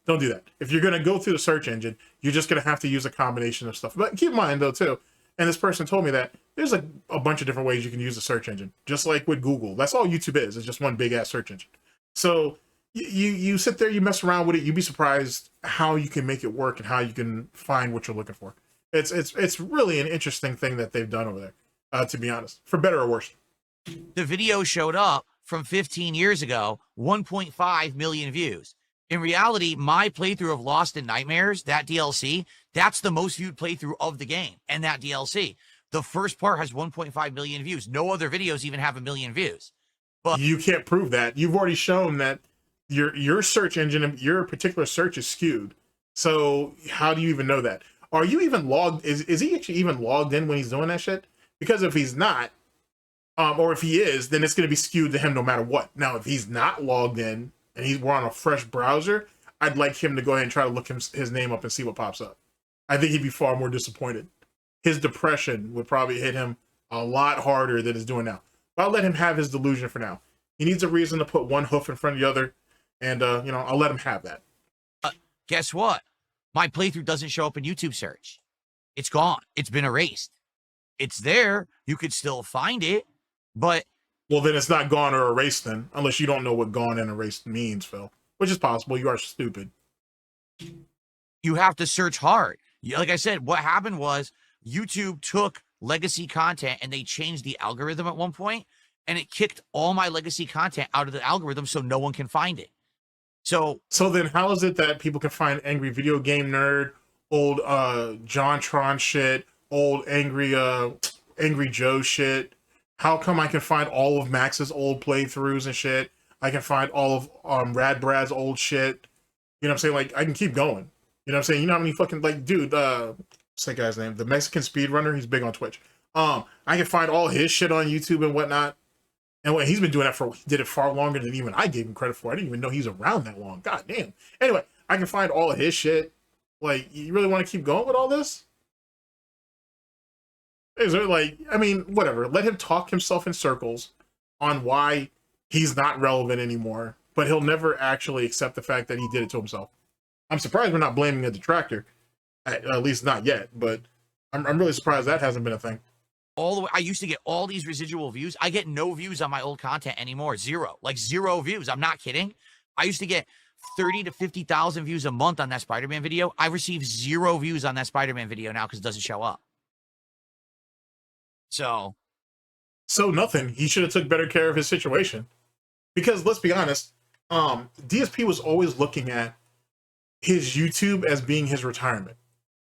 Don't do that. If you're gonna go through the search engine, you're just gonna have to use a combination of stuff. But keep in mind though too, and this person told me that there's a bunch of different ways you can use the search engine, just like with Google. That's all YouTube is. It's just one big ass search engine. So you sit there, you mess around with it, you'd be surprised how you can make it work and how you can find what you're looking for. It's really an interesting thing that they've done over there, to be honest, for better or worse. The video showed up from 15 years ago, 1.5 million views. In reality, my playthrough of Lost in Nightmares, that DLC, that's the most viewed playthrough of the game and that DLC. The first part has 1.5 million views. No other videos even have 1 million views. But you can't prove that. You've already shown that your search engine, your particular search is skewed. So how do you even know that? Are you even logged? Is he actually even logged in when he's doing that shit? Because if he's not, or if he is, then it's going to be skewed to him no matter what. Now, if he's not logged in and we're on a fresh browser, I'd like him to go ahead and try to look his name up and see what pops up. I think he'd be far more disappointed. His depression would probably hit him a lot harder than it's doing now. But I'll let him have his delusion for now. He needs a reason to put one hoof in front of the other, and you know, I'll let him have that. Guess what? My playthrough doesn't show up in YouTube search. It's gone. It's been erased. It's there. You could still find it, but... Well, then it's not gone or erased then, unless you don't know what gone and erased means, Phil. Which is possible. You are stupid. You have to search hard. Like I said, what happened was YouTube took legacy content and they changed the algorithm at one point, and it kicked all my legacy content out of the algorithm so no one can find it. So then how is it that people can find Angry Video Game Nerd, old JonTron shit, old Angry Joe shit? How come I can find all of Max's old playthroughs and shit? I can find all of Rad Brad's old shit. You know what I'm saying? Like, I can keep going. You know what I'm saying? You know how many fucking, like, dude, what's that guy's name? The Mexican speedrunner, he's big on Twitch. I can find all his shit on YouTube and whatnot. And what he's been doing that he did it far longer than even I gave him credit for. I didn't even know he's around that long. God damn. Anyway, I can find all of his shit. Like, you really want to keep going with all this? Is it like, I mean, whatever. Let him talk himself in circles on why he's not relevant anymore, but he'll never actually accept the fact that he did it to himself. I'm surprised we're not blaming a detractor, at least not yet, but I'm really surprised that hasn't been a thing. All the way, I used to get all these residual views. I get no views on my old content anymore. Zero. Like, 0 views. I'm not kidding. I used to get 30 to 50,000 views a month on that Spider-Man video. I receive 0 views on that Spider-Man video now because it doesn't show up. So nothing. He should have took better care of his situation. Because let's be honest, DSP was always looking at his YouTube as being his retirement.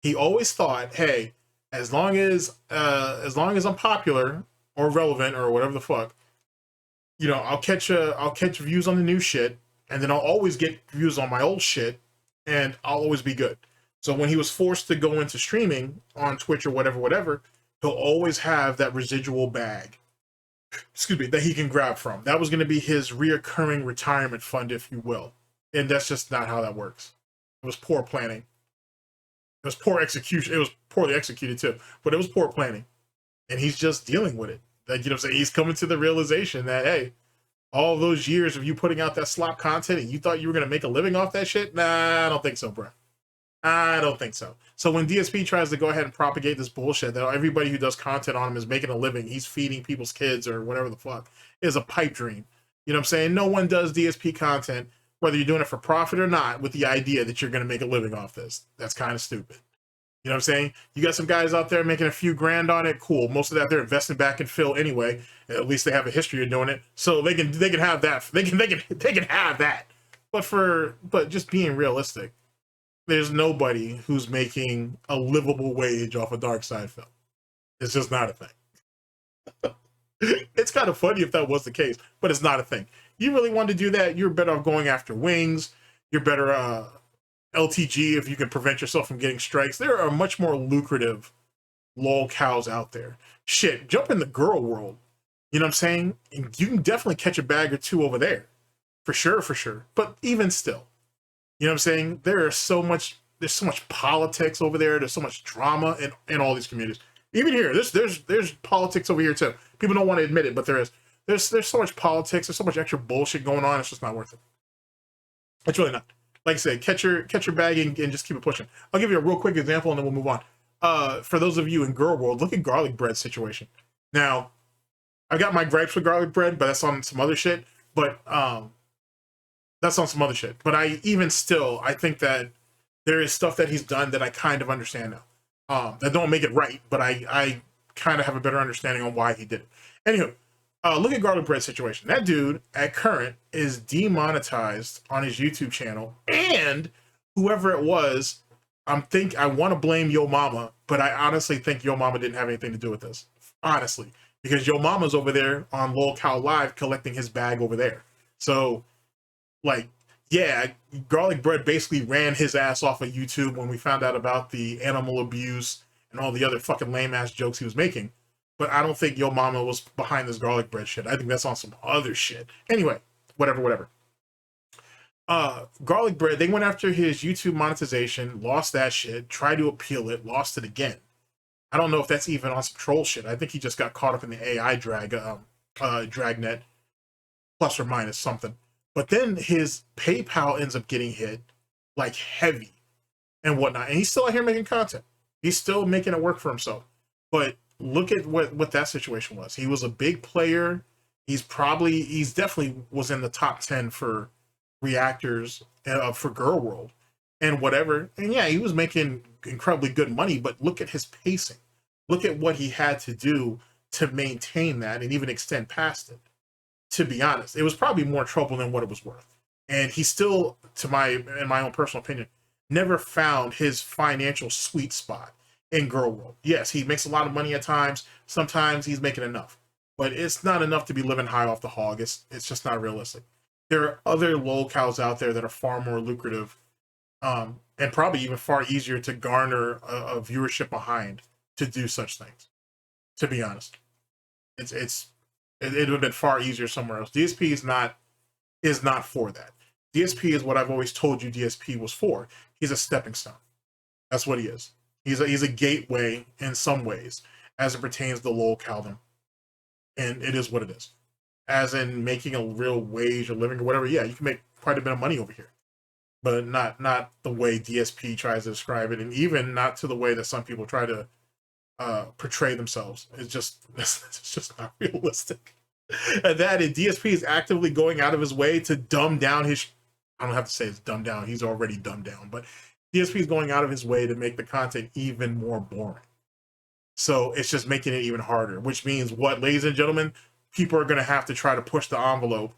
He always thought, hey, as long as I'm popular or relevant or whatever the fuck, you know, I'll catch views on the new shit, and then I'll always get views on my old shit, and I'll always be good. So when he was forced to go into streaming on Twitch or whatever, he'll always have that residual bag, excuse me, that he can grab from. That was going to be his reoccurring retirement fund, if you will. And that's just not how that works. It was poor planning. It was poor execution. It was poorly executed too, but it was poor planning. And he's just dealing with it. Like, you know what I'm saying? He's coming to the realization that, hey, all those years of you putting out that slop content and you thought you were going to make a living off that shit? Nah, I don't think so, bro. I don't think so. So when DSP tries to go ahead and propagate this bullshit that everybody who does content on him is making a living, he's feeding people's kids or whatever the fuck, is a pipe dream. You know what I'm saying? No one does DSP content, whether you're doing it for profit or not, with the idea that you're going to make a living off this. That's kind of stupid. You know what I'm saying? You got some guys out there making a few grand on it. Cool. Most of that they're investing back in Phil anyway. At least they have a history of doing it, so they can have that. They can have that. But just being realistic, there's nobody who's making a livable wage off of Darksydephil. It's just not a thing. It's kind of funny if that was the case, but it's not a thing. You really want to do that, you're better off going after wings. You're better LTG if you can prevent yourself from getting strikes. There are much more lucrative lol cows out there. Shit, jump in the girl world. You know what I'm saying? And you can definitely catch a bag or two over there. For sure. But even still, you know what I'm saying? There's so much politics over there. There's so much drama in all these communities. Even here, there's politics over here too. People don't want to admit it, but there's so much politics. There's so much extra bullshit going on. It's just not worth it. It's really not. Like I said, catch your bag and just keep it pushing. I'll give you a real quick example and then we'll move on. For those of you in girl world, look at garlic bread's situation. Now, I got my gripes with garlic bread, but that's on some other shit. But that's on some other shit. But I think that there is stuff that he's done that I kind of understand now. That don't make it right, but I kind of have a better understanding on why he did it. Anywho, look at garlic bread's situation. That dude at current is demonetized on his YouTube channel, and whoever it was, I want to blame Yo Mama, but I honestly think Yo Mama didn't have anything to do with this. Honestly, because Yo Mama's over there on Lol Cow Live collecting his bag over there. So, like, yeah, Garlic Bread basically ran his ass off of YouTube when we found out about the animal abuse and all the other fucking lame ass jokes he was making. But I don't think Yo Mama was behind this Garlic Bread shit. I think that's on some other shit. Anyway, whatever. Garlic Bread, they went after his YouTube monetization, lost that shit, tried to appeal it, lost it again. I don't know if that's even on some troll shit. I think he just got caught up in the AI dragnet, plus or minus something. But then his PayPal ends up getting hit like heavy and whatnot. And he's still out here making content. He's still making it work for himself. But look at what that situation was. He was a big player. He's definitely was in the top 10 for reactors for Girl World and whatever. And yeah, he was making incredibly good money, but look at his pacing. Look at what he had to do to maintain that and even extend past it. To be honest, it was probably more trouble than what it was worth. And he still, in my own personal opinion, never found his financial sweet spot in Girl World. Yes, he makes a lot of money at times. Sometimes he's making enough, but it's not enough to be living high off the hog. It's just not realistic. There are other lolcows out there that are far more lucrative, and probably even far easier to garner a viewership behind to do such things. To be honest, it would have been far easier somewhere else. DSP is not for that. DSP is what I've always told you DSP was for. He's a stepping stone. That's what he is. He's a gateway in some ways as it pertains to lolcowdom. And it is what it is. As in making a real wage or living or whatever, yeah, you can make quite a bit of money over here. But not the way DSP tries to describe it, and even not to the way that some people try to portray themselves. It's just not realistic. And that DSP is actively going out of his way to dumb down his. I don't have to say it's dumbed down. He's already dumbed down, but DSP is going out of his way to make the content even more boring. So it's just making it even harder, which means what, ladies and gentlemen, people are going to have to try to push the envelope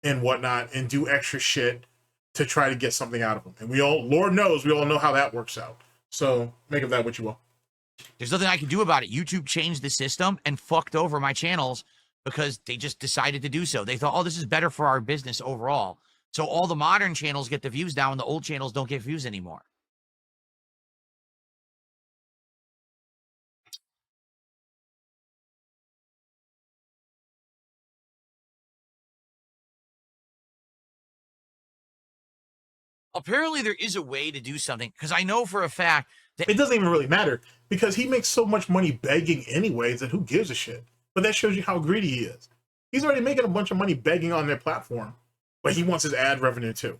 and whatnot and do extra shit to try to get something out of them. And Lord knows, we all know how that works out. So make of that what you will. There's nothing I can do about it. YouTube changed the system and fucked over my channels because they just decided to do so. They thought, oh, this is better for our business overall. So all the modern channels get the views now and the old channels don't get views anymore. Apparently there is a way to do something, because I know for a fact that it doesn't even really matter because he makes so much money begging anyways that who gives a shit. But that shows you how greedy he is. He's already making a bunch of money begging on their platform, but he wants his ad revenue too.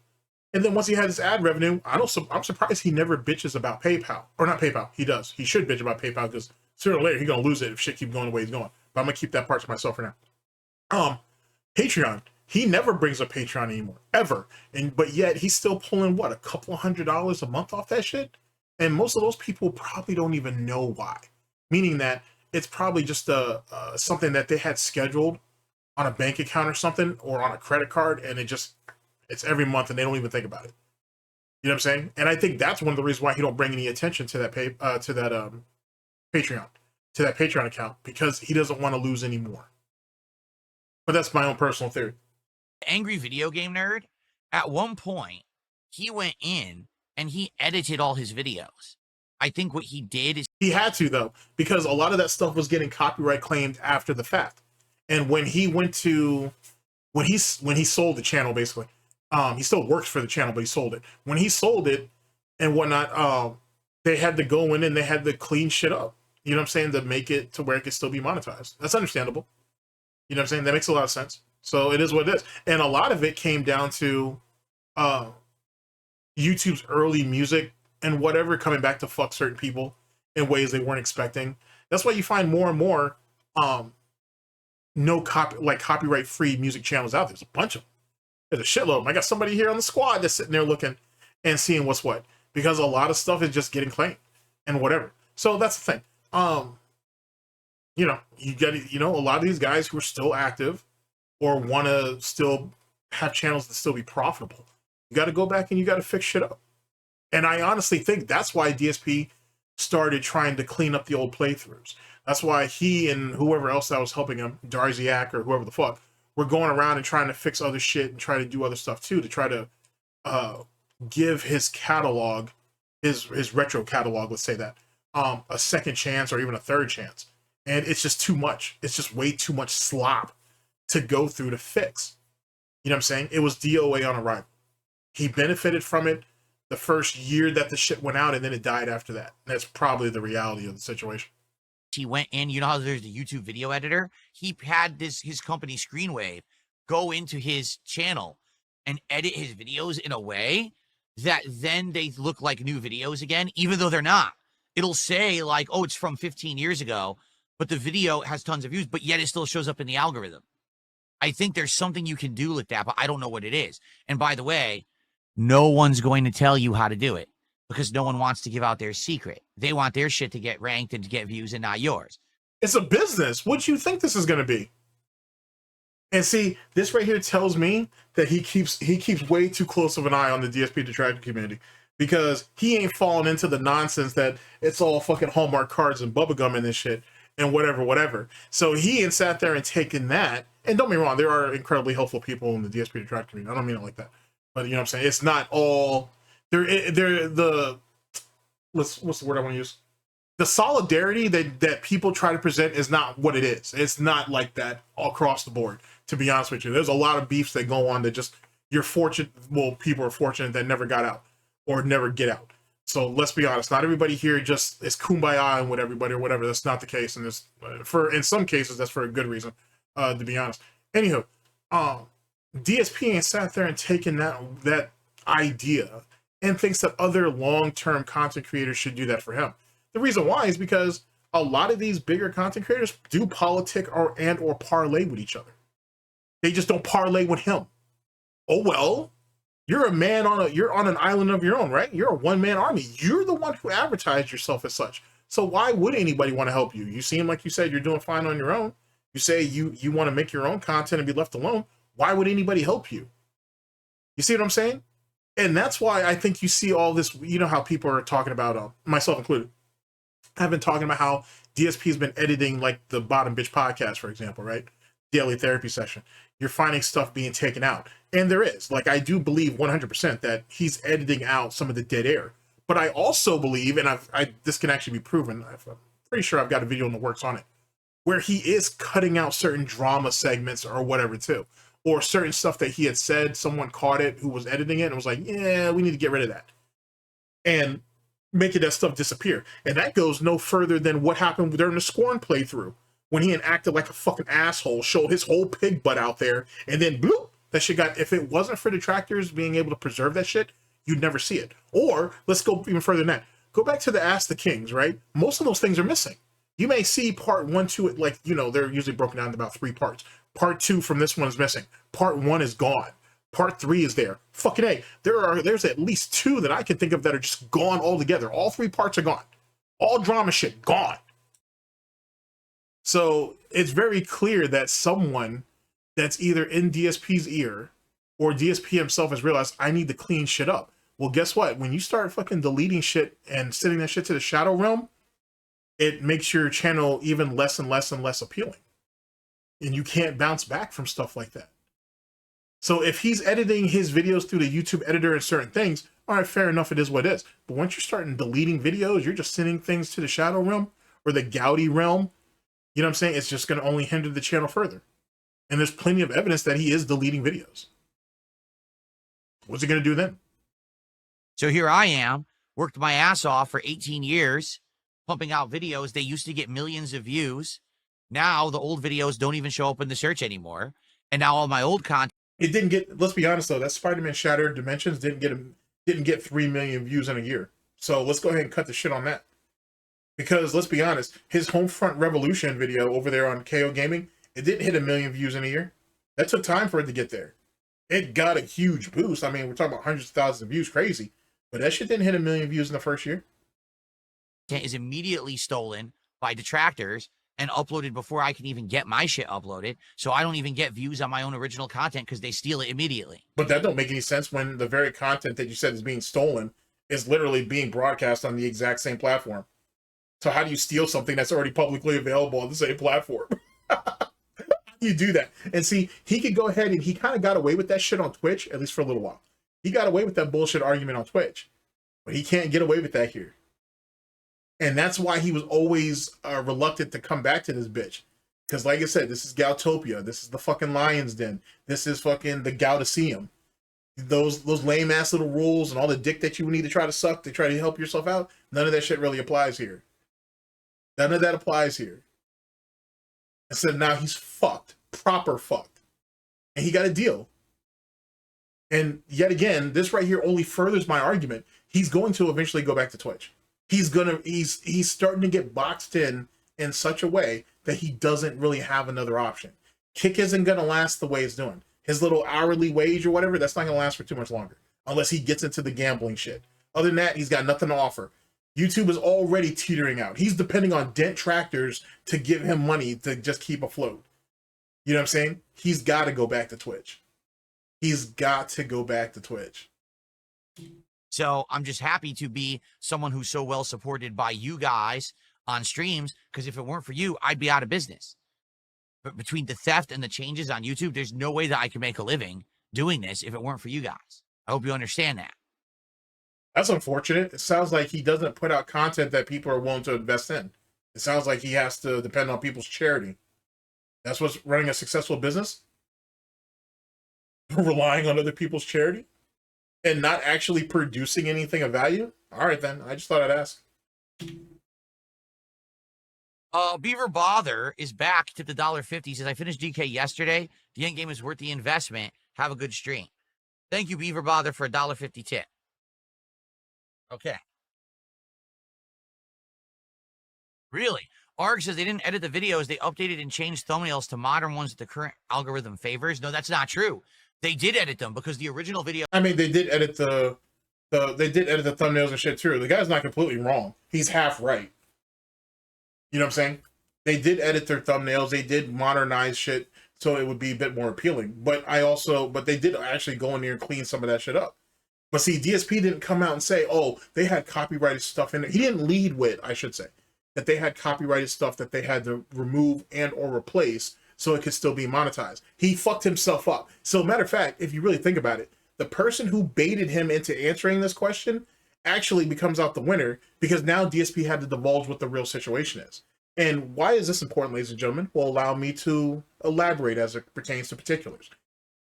And then once he has his ad revenue, I'm surprised he never bitches about PayPal. Or not PayPal, he does. He should bitch about PayPal because sooner or later he's going to lose it if shit keeps going the way he's going. But I'm going to keep that part to myself for now. Patreon. He never brings up Patreon anymore, ever. But yet he's still pulling, what, a couple $100 a month off that shit? And most of those people probably don't even know why. Meaning that it's probably just something that they had scheduled on a bank account or something, or on a credit card, and it's every month and they don't even think about it. You know what I'm saying? And I think that's one of the reasons why he don't bring any attention to that Patreon account, because he doesn't want to lose any more. But that's my own personal theory. Angry Video Game Nerd, at one point, he went in and he edited all his videos. I think what he did is he had to, though, because a lot of that stuff was getting copyright claimed after the fact. And when he sold the channel, basically, he still works for the channel, but he sold it. When he sold it and whatnot, they had to go in and they had to clean shit up. You know what I'm saying? To make it to where it could still be monetized. That's understandable. You know what I'm saying? That makes a lot of sense. So it is what it is. And a lot of it came down to YouTube's early music and whatever coming back to fuck certain people in ways they weren't expecting. That's why you find more and more copyright free music channels out there. There's a bunch of them. There's a shitload of them. I got somebody here on the squad that's sitting there looking and seeing what's what, because a lot of stuff is just getting claimed and whatever. So that's the thing. You know, you get, a lot of these guys who are still active or want to still have channels that still be profitable, you got to go back and you got to fix shit up. And I honestly think that's why DSP started trying to clean up the old playthroughs. That's why he and whoever else that was helping him, Darksydephil or whoever the fuck, were going around and trying to fix other shit and try to do other stuff too, to try to give his catalog, his retro catalog, let's say that, a second chance or even a third chance. And it's just too much. It's just way too much slop to go through to fix. You know what I'm saying? It was DOA on arrival. He benefited from it the first year that the shit went out, and then it died after that. And that's probably the reality of the situation. He went in, you know how there's the YouTube video editor? He had his company Screenwave go into his channel and edit his videos in a way that then they look like new videos again, even though they're not. It'll say like, oh, it's from 15 years ago, but the video has tons of views, but yet it still shows up in the algorithm. I think there's something you can do with that, but I don't know what it is. And by the way, no one's going to tell you how to do it because no one wants to give out their secret. They want their shit to get ranked and to get views and not yours. It's a business. What do you think this is going to be? And see, this right here tells me that he keeps way too close of an eye on the DSP Detractor community, because he ain't falling into the nonsense that it's all fucking Hallmark cards and bubblegum and this shit and whatever. So he ain't sat there and taken that. And don't be wrong, there are incredibly helpful people in the DSP Detractor community. I don't mean it like that. But you know what I'm saying? It's not all... What's the word I want to use? The solidarity that people try to present is not what it is. It's not like that across the board, to be honest with you. There's a lot of beefs that go on that just, you're fortunate, well, people are fortunate that never got out or never get out. So let's be honest, not everybody here just is kumbaya and with everybody or whatever. That's not the case. And in some cases, that's for a good reason, to be honest. Anywho, DSP ain't sat there and taken that idea and thinks that other long-term content creators should do that for him. The reason why is because a lot of these bigger content creators do politic or parlay with each other. They just don't parlay with him. Oh, well, you're a man you're on an island of your own, right? You're a one-man army. You're the one who advertised yourself as such. So why would anybody want to help you? You seem like you said you're doing fine on your own. You say you want to make your own content and be left alone. Why would anybody help you? You see what I'm saying? And that's why I think you see all this, you know how people are talking about, myself included, I've been talking about how DSP has been editing like the Bottom Bitch podcast, for example, right? Daily therapy session. You're finding stuff being taken out. And there is. Like, I do believe 100% that he's editing out some of the dead air. But I also believe, and this can actually be proven, I'm pretty sure I've got a video in the works on it, where he is cutting out certain drama segments or whatever too. Or certain stuff that he had said, someone caught it who was editing it and was like, yeah, we need to get rid of that. And making that stuff disappear. And that goes no further than what happened during the Scorn playthrough, when he acted like a fucking asshole, showed his whole pig butt out there, and then bloop, that shit got, if it wasn't for detractors being able to preserve that shit, you'd never see it. Or, let's go even further than that. Go back to the Ask the Kings, right? Most of those things are missing. You may see part 1, 2, like, you know, they're usually broken down into about 3 parts. Part 2 from this one is missing. Part 1 is gone. Part 3 is there. Fucking A. There's at least 2 that I can think of that are just gone altogether. All 3 parts are gone. All drama shit, gone. So it's very clear that someone that's either in DSP's ear or DSP himself has realized, I need to clean shit up. Well, guess what? When you start fucking deleting shit and sending that shit to the shadow realm, it makes your channel even less and less and less appealing. And you can't bounce back from stuff like that. So if he's editing his videos through the YouTube editor and certain things, all right, fair enough, it is what it is. But once you're starting deleting videos, you're just sending things to the shadow realm or the Gouty realm, you know what I'm saying? It's just going to only hinder the channel further. And there's plenty of evidence that he is deleting videos. What's he going to do then? So here I am, worked my ass off for 18 years, pumping out videos. They used to get millions of views. Now the old videos don't even show up in the search anymore. And now all my old content. It didn't get, let's be honest though, that Spider-Man Shattered Dimensions didn't get 3 million views in a year. So let's go ahead and cut the shit on that. Because let's be honest, his Homefront Revolution video over there on KO Gaming, it didn't hit 1 million views in a year. That took time for it to get there. It got a huge boost. I mean, we're talking about hundreds of thousands of views, crazy. But that shit didn't hit 1 million views in the first year. Is immediately stolen by detractors and uploaded before I can even get my shit uploaded. So I don't even get views on my own original content because they steal it immediately. But that don't make any sense when the very content that you said is being stolen is literally being broadcast on the exact same platform. So how do you steal something that's already publicly available on the same platform? How do you do that? And see, he could go ahead and he kind of got away with that shit on Twitch, at least for a little while. He got away with that bullshit argument on Twitch, but he can't get away with that here. And that's why he was always reluctant to come back to this bitch. Because like I said, this is Goutopia. This is the fucking Lion's Den. This is fucking the Goutiseum. Those lame ass little rules and all the dick that you need to try to suck to try to help yourself out, none of that shit really applies here. None of that applies here. And so now he's fucked. Proper fucked. And he got a deal. And yet again, this right here only furthers my argument. He's going to eventually go back to Twitch. He's starting to get boxed in such a way that he doesn't really have another option. Kick isn't going to last the way it's doing. His little hourly wage or whatever, that's not going to last for too much longer. Unless he gets into the gambling shit. Other than that, he's got nothing to offer. YouTube is already teetering out. He's depending on Detractors to give him money to just keep afloat. You know what I'm saying? He's got to go back to Twitch. He's got to go back to Twitch. So I'm just happy to be someone who's so well supported by you guys on streams, because if it weren't for you, I'd be out of business. But between the theft and the changes on YouTube, there's no way that I can make a living doing this if it weren't for you guys. I hope you understand that. That's unfortunate. It sounds like he doesn't put out content that people are willing to invest in. It sounds like he has to depend on people's charity. That's what's running a successful business? Relying on other people's charity? And not actually producing anything of value? All right, then. I just thought I'd ask. Beaver Bother is back. Tipped $1.50. Says, I finished DK yesterday. The end game is worth the investment. Have a good stream. Thank you, Beaver Bother, for $1.50 tip. Okay. Really? Arg says they didn't edit the videos. They updated and changed thumbnails to modern ones that the current algorithm favors. No, that's not true. They did edit them because the original video. I mean, they did edit the thumbnails and shit too. The guy's not completely wrong. He's half right. You know what I'm saying? They did edit their thumbnails. They did modernize shit so it would be a bit more appealing. But they did actually go in there and clean some of that shit up. But see, DSP didn't come out and say, oh, they had copyrighted stuff in it. He didn't lead with, I should say, that they had copyrighted stuff that they had to remove and or replace so it could still be monetized. He fucked himself up. So matter of fact, if you really think about it, the person who baited him into answering this question actually becomes out the winner, because now DSP had to divulge what the real situation is. And why is this important, ladies and gentlemen? Well, allow me to elaborate as it pertains to particulars.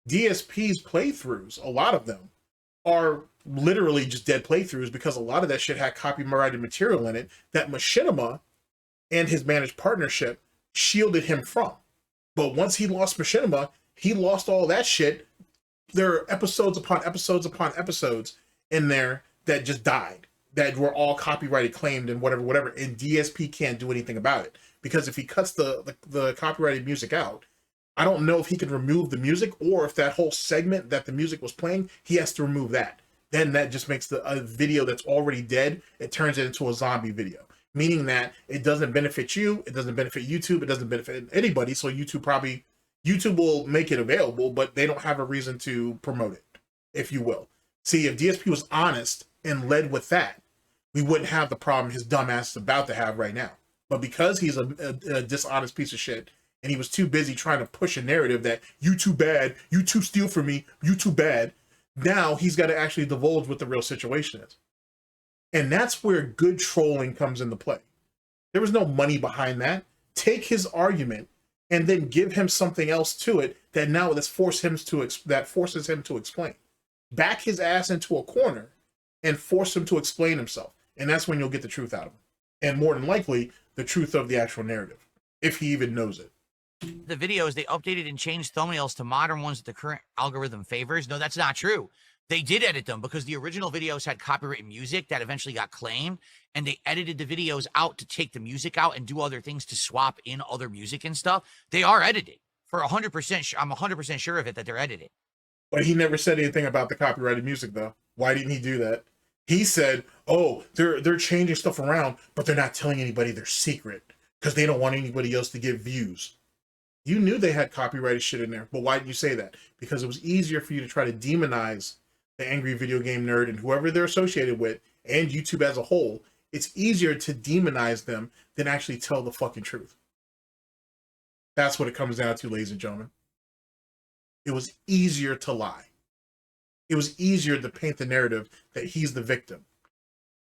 DSP's playthroughs, a lot of them, are literally just dead playthroughs because a lot of that shit had copyrighted material in it that Machinima and his managed partnership shielded him from. But once he lost Machinima, he lost all that shit. There are episodes upon episodes upon episodes in there that just died, that were all copyrighted claimed and whatever, and DSP can't do anything about it. Because if he cuts the copyrighted music out, I don't know if he could remove the music, or if that whole segment that the music was playing, he has to remove that. Then that just makes a video that's already dead, it turns it into a zombie video. Meaning that it doesn't benefit you, it doesn't benefit YouTube, it doesn't benefit anybody, so YouTube will make it available, but they don't have a reason to promote it, if you will. See, if DSP was honest and led with that, we wouldn't have the problem his dumb ass is about to have right now. But because he's a dishonest piece of shit, and he was too busy trying to push a narrative that you too bad, you too steal from me, you too bad, now he's got to actually divulge what the real situation is. And that's where good trolling comes into play. There was no money behind that. Take his argument and then give him something else to it that now forces him to explain. Back his ass into a corner and force him to explain himself. And that's when you'll get the truth out of him. And more than likely, the truth of the actual narrative, if he even knows it. The videos, they updated and changed thumbnails to modern ones that the current algorithm favors. No, that's not true. They did edit them because the original videos had copyrighted music that eventually got claimed, and they edited the videos out to take the music out and do other things to swap in other music and stuff. They are edited. For 100%, I'm 100% sure of it that they're edited. But he never said anything about the copyrighted music, though. Why didn't he do that? He said, oh, they're changing stuff around, but they're not telling anybody their secret because they don't want anybody else to get views. You knew they had copyrighted shit in there, but why didn't you say that? Because it was easier for you to try to demonize the angry video game nerd and whoever they're associated with, and YouTube as a whole. It's easier to demonize them than actually tell the fucking truth. That's what it comes down to, ladies and gentlemen. It was easier to lie. it was easier to paint the narrative that he's the victim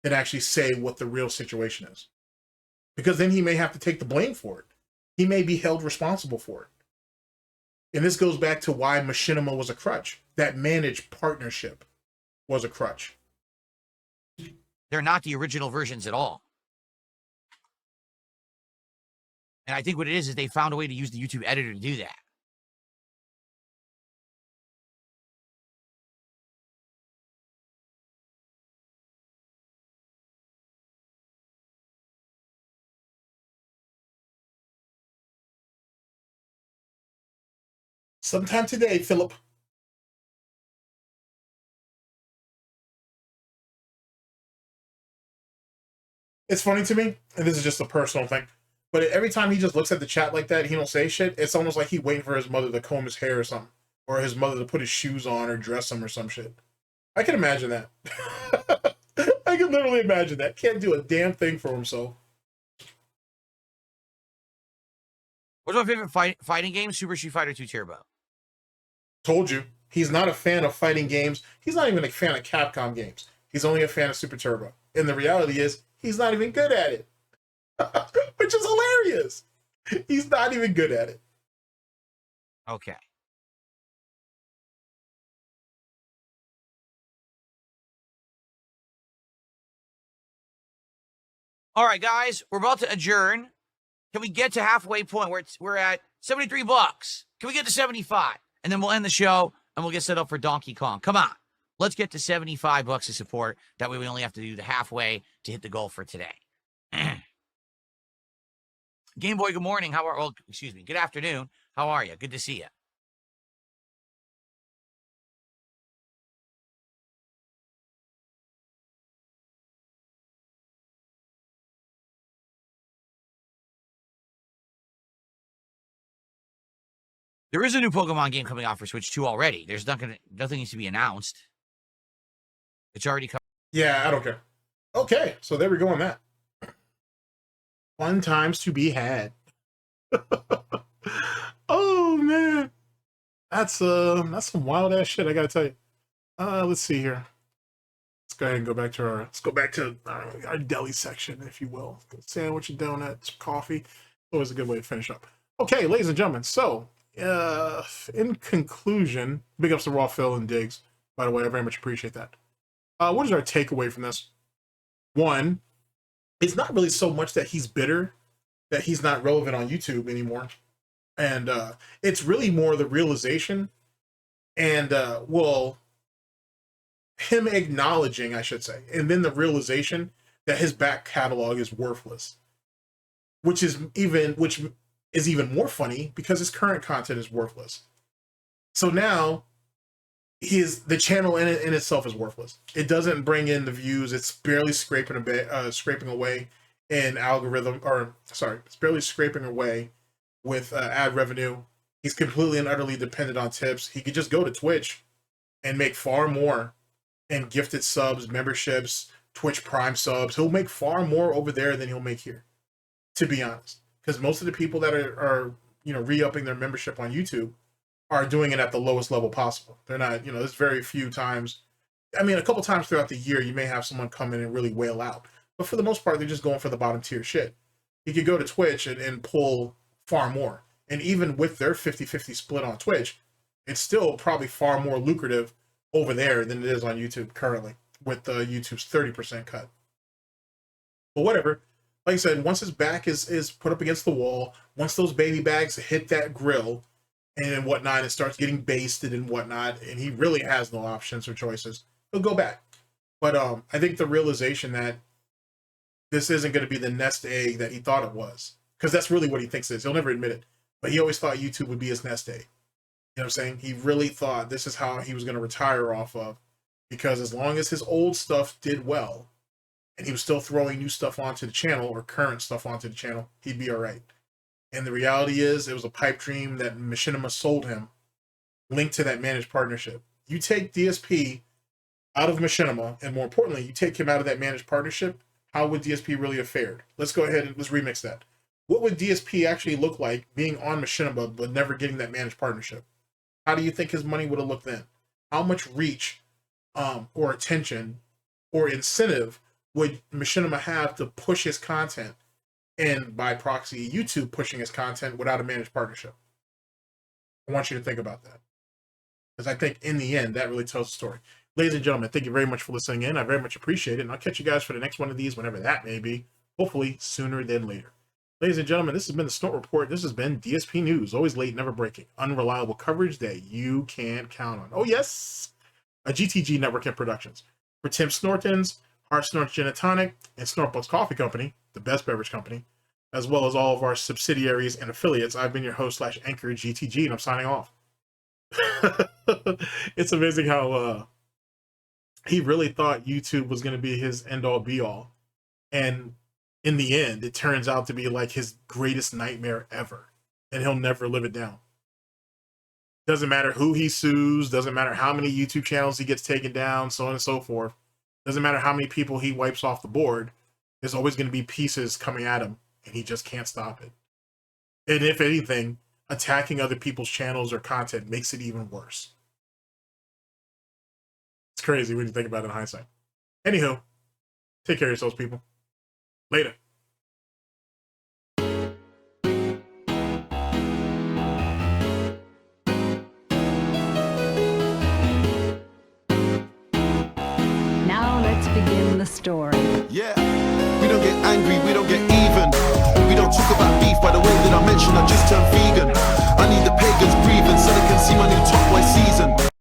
than actually say what the real situation is. Because then he may have to take the blame for it. He may be held responsible for it. And this goes back to why Machinima was a crutch. That managed partnership was a crutch. They're not the original versions at all. And I think what it is they found a way to use the YouTube editor to do that. Sometime today, Philip. It's funny to me, and this is just a personal thing, but every time he just looks at the chat like that, he don't say shit, it's almost like he waiting for his mother to comb his hair or something, or his mother to put his shoes on or dress him or some shit. I can imagine that. I can literally imagine that. Can't do a damn thing for himself. What's my favorite fighting game? Super Street Fighter 2 Turbo. Told you. He's not a fan of fighting games. He's not even a fan of Capcom games. He's only a fan of Super Turbo. And the reality is, he's not even good at it. Which is hilarious. He's not even good at it. Okay. All right, guys, we're about to adjourn. Can we get to halfway point? We're at $73. Can we get to 75? And then we'll end the show and we'll get set up for Donkey Kong. Come on. Let's get to $75 of support. That way we only have to do the halfway to hit the goal for today. Game Boy, good morning. Good afternoon. How are you? Good to see you. There is a new Pokemon game coming out for Switch 2 already. There's nothing needs to be announced. It's already coming. Yeah, I don't care. Okay, so there we go on that. Fun times to be had. Oh man, that's some wild ass shit. I gotta tell you. Let's see here. Let's go ahead and go back to our deli section, if you will. Sandwich, a donut, some coffee. Always a good way to finish up. Okay, ladies and gentlemen. So, in conclusion, big ups to Raw Phil and Diggs. By the way, I very much appreciate that. What is our takeaway from this? One, it's not really so much that he's bitter that he's not relevant on YouTube anymore. And it's really more the realization and, him acknowledging, I should say, and then the realization that his back catalog is worthless. Which is even more funny because his current content is worthless. So now, the channel in itself is worthless. It doesn't bring in the views. It's barely scraping away in algorithm, it's barely scraping away with ad revenue. He's completely and utterly dependent on tips. He could just go to Twitch and make far more in gifted subs, memberships, Twitch Prime subs. He'll make far more over there than he'll make here, to be honest. Because most of the people that are re-upping their membership on YouTube are doing it at the lowest level possible. They're not, there's very few times. I mean, a couple times throughout the year, you may have someone come in and really wail out. But for the most part, they're just going for the bottom tier shit. You could go to Twitch and pull far more. And even with their 50-50 split on Twitch, it's still probably far more lucrative over there than it is on YouTube currently, with YouTube's 30% cut. But whatever. Like I said, once his back is put up against the wall, once those baby bags hit that grill and whatnot, it starts getting basted and whatnot, and he really has no options or choices, he'll go back. But I think the realization that this isn't going to be the nest egg that he thought it was, because that's really what he thinks it is. He'll never admit it, but he always thought YouTube would be his nest egg. You know what I'm saying? He really thought this is how he was going to retire off of, because as long as his old stuff did well, and he was still throwing new stuff onto the channel, or current stuff onto the channel, he'd be all right. And the reality is, it was a pipe dream that Machinima sold him, linked to that managed partnership. You take DSP out of Machinima, and more importantly, you take him out of that managed partnership, how would DSP really have fared? Let's go ahead and let's remix that. What would DSP actually look like being on Machinima, but never getting that managed partnership? How do you think his money would have looked then? How much reach or attention or incentive would Machinima have to push his content, and by proxy YouTube pushing his content without a managed partnership? I want you to think about that, because I think in the end that really tells the story. Ladies and gentlemen, thank you very much for listening in. I very much appreciate it, and I'll catch you guys for the next one of these whenever that may be, hopefully sooner than later. Ladies and gentlemen, this has been the Snort Report. This has been DSP News, always late, never breaking, unreliable coverage that you can count on. Oh yes, a GTG Network and Productions. For Tim Snortons, Heart Snorts Gin and Tonic, and SnortBucks Coffee Company, the best beverage company, as well as all of our subsidiaries and affiliates, I've been your host / anchor GTG, and I'm signing off. It's amazing how he really thought YouTube was going to be his end-all be-all, and in the end, it turns out to be like his greatest nightmare ever, and he'll never live it down. Doesn't matter who he sues, doesn't matter how many YouTube channels he gets taken down, so on and so forth. Doesn't matter how many people he wipes off the board, there's always going to be pieces coming at him, and he just can't stop it. And if anything, attacking other people's channels or content makes it even worse. It's crazy when you think about it in hindsight. Anywho, take care of yourselves, people. Later. Now let's begin the story. Yeah, we don't get angry, we don't get even. We don't talk about beef by the way that I mentioned I just turned vegan. I need the pagans breathing so they can see my new top boy season.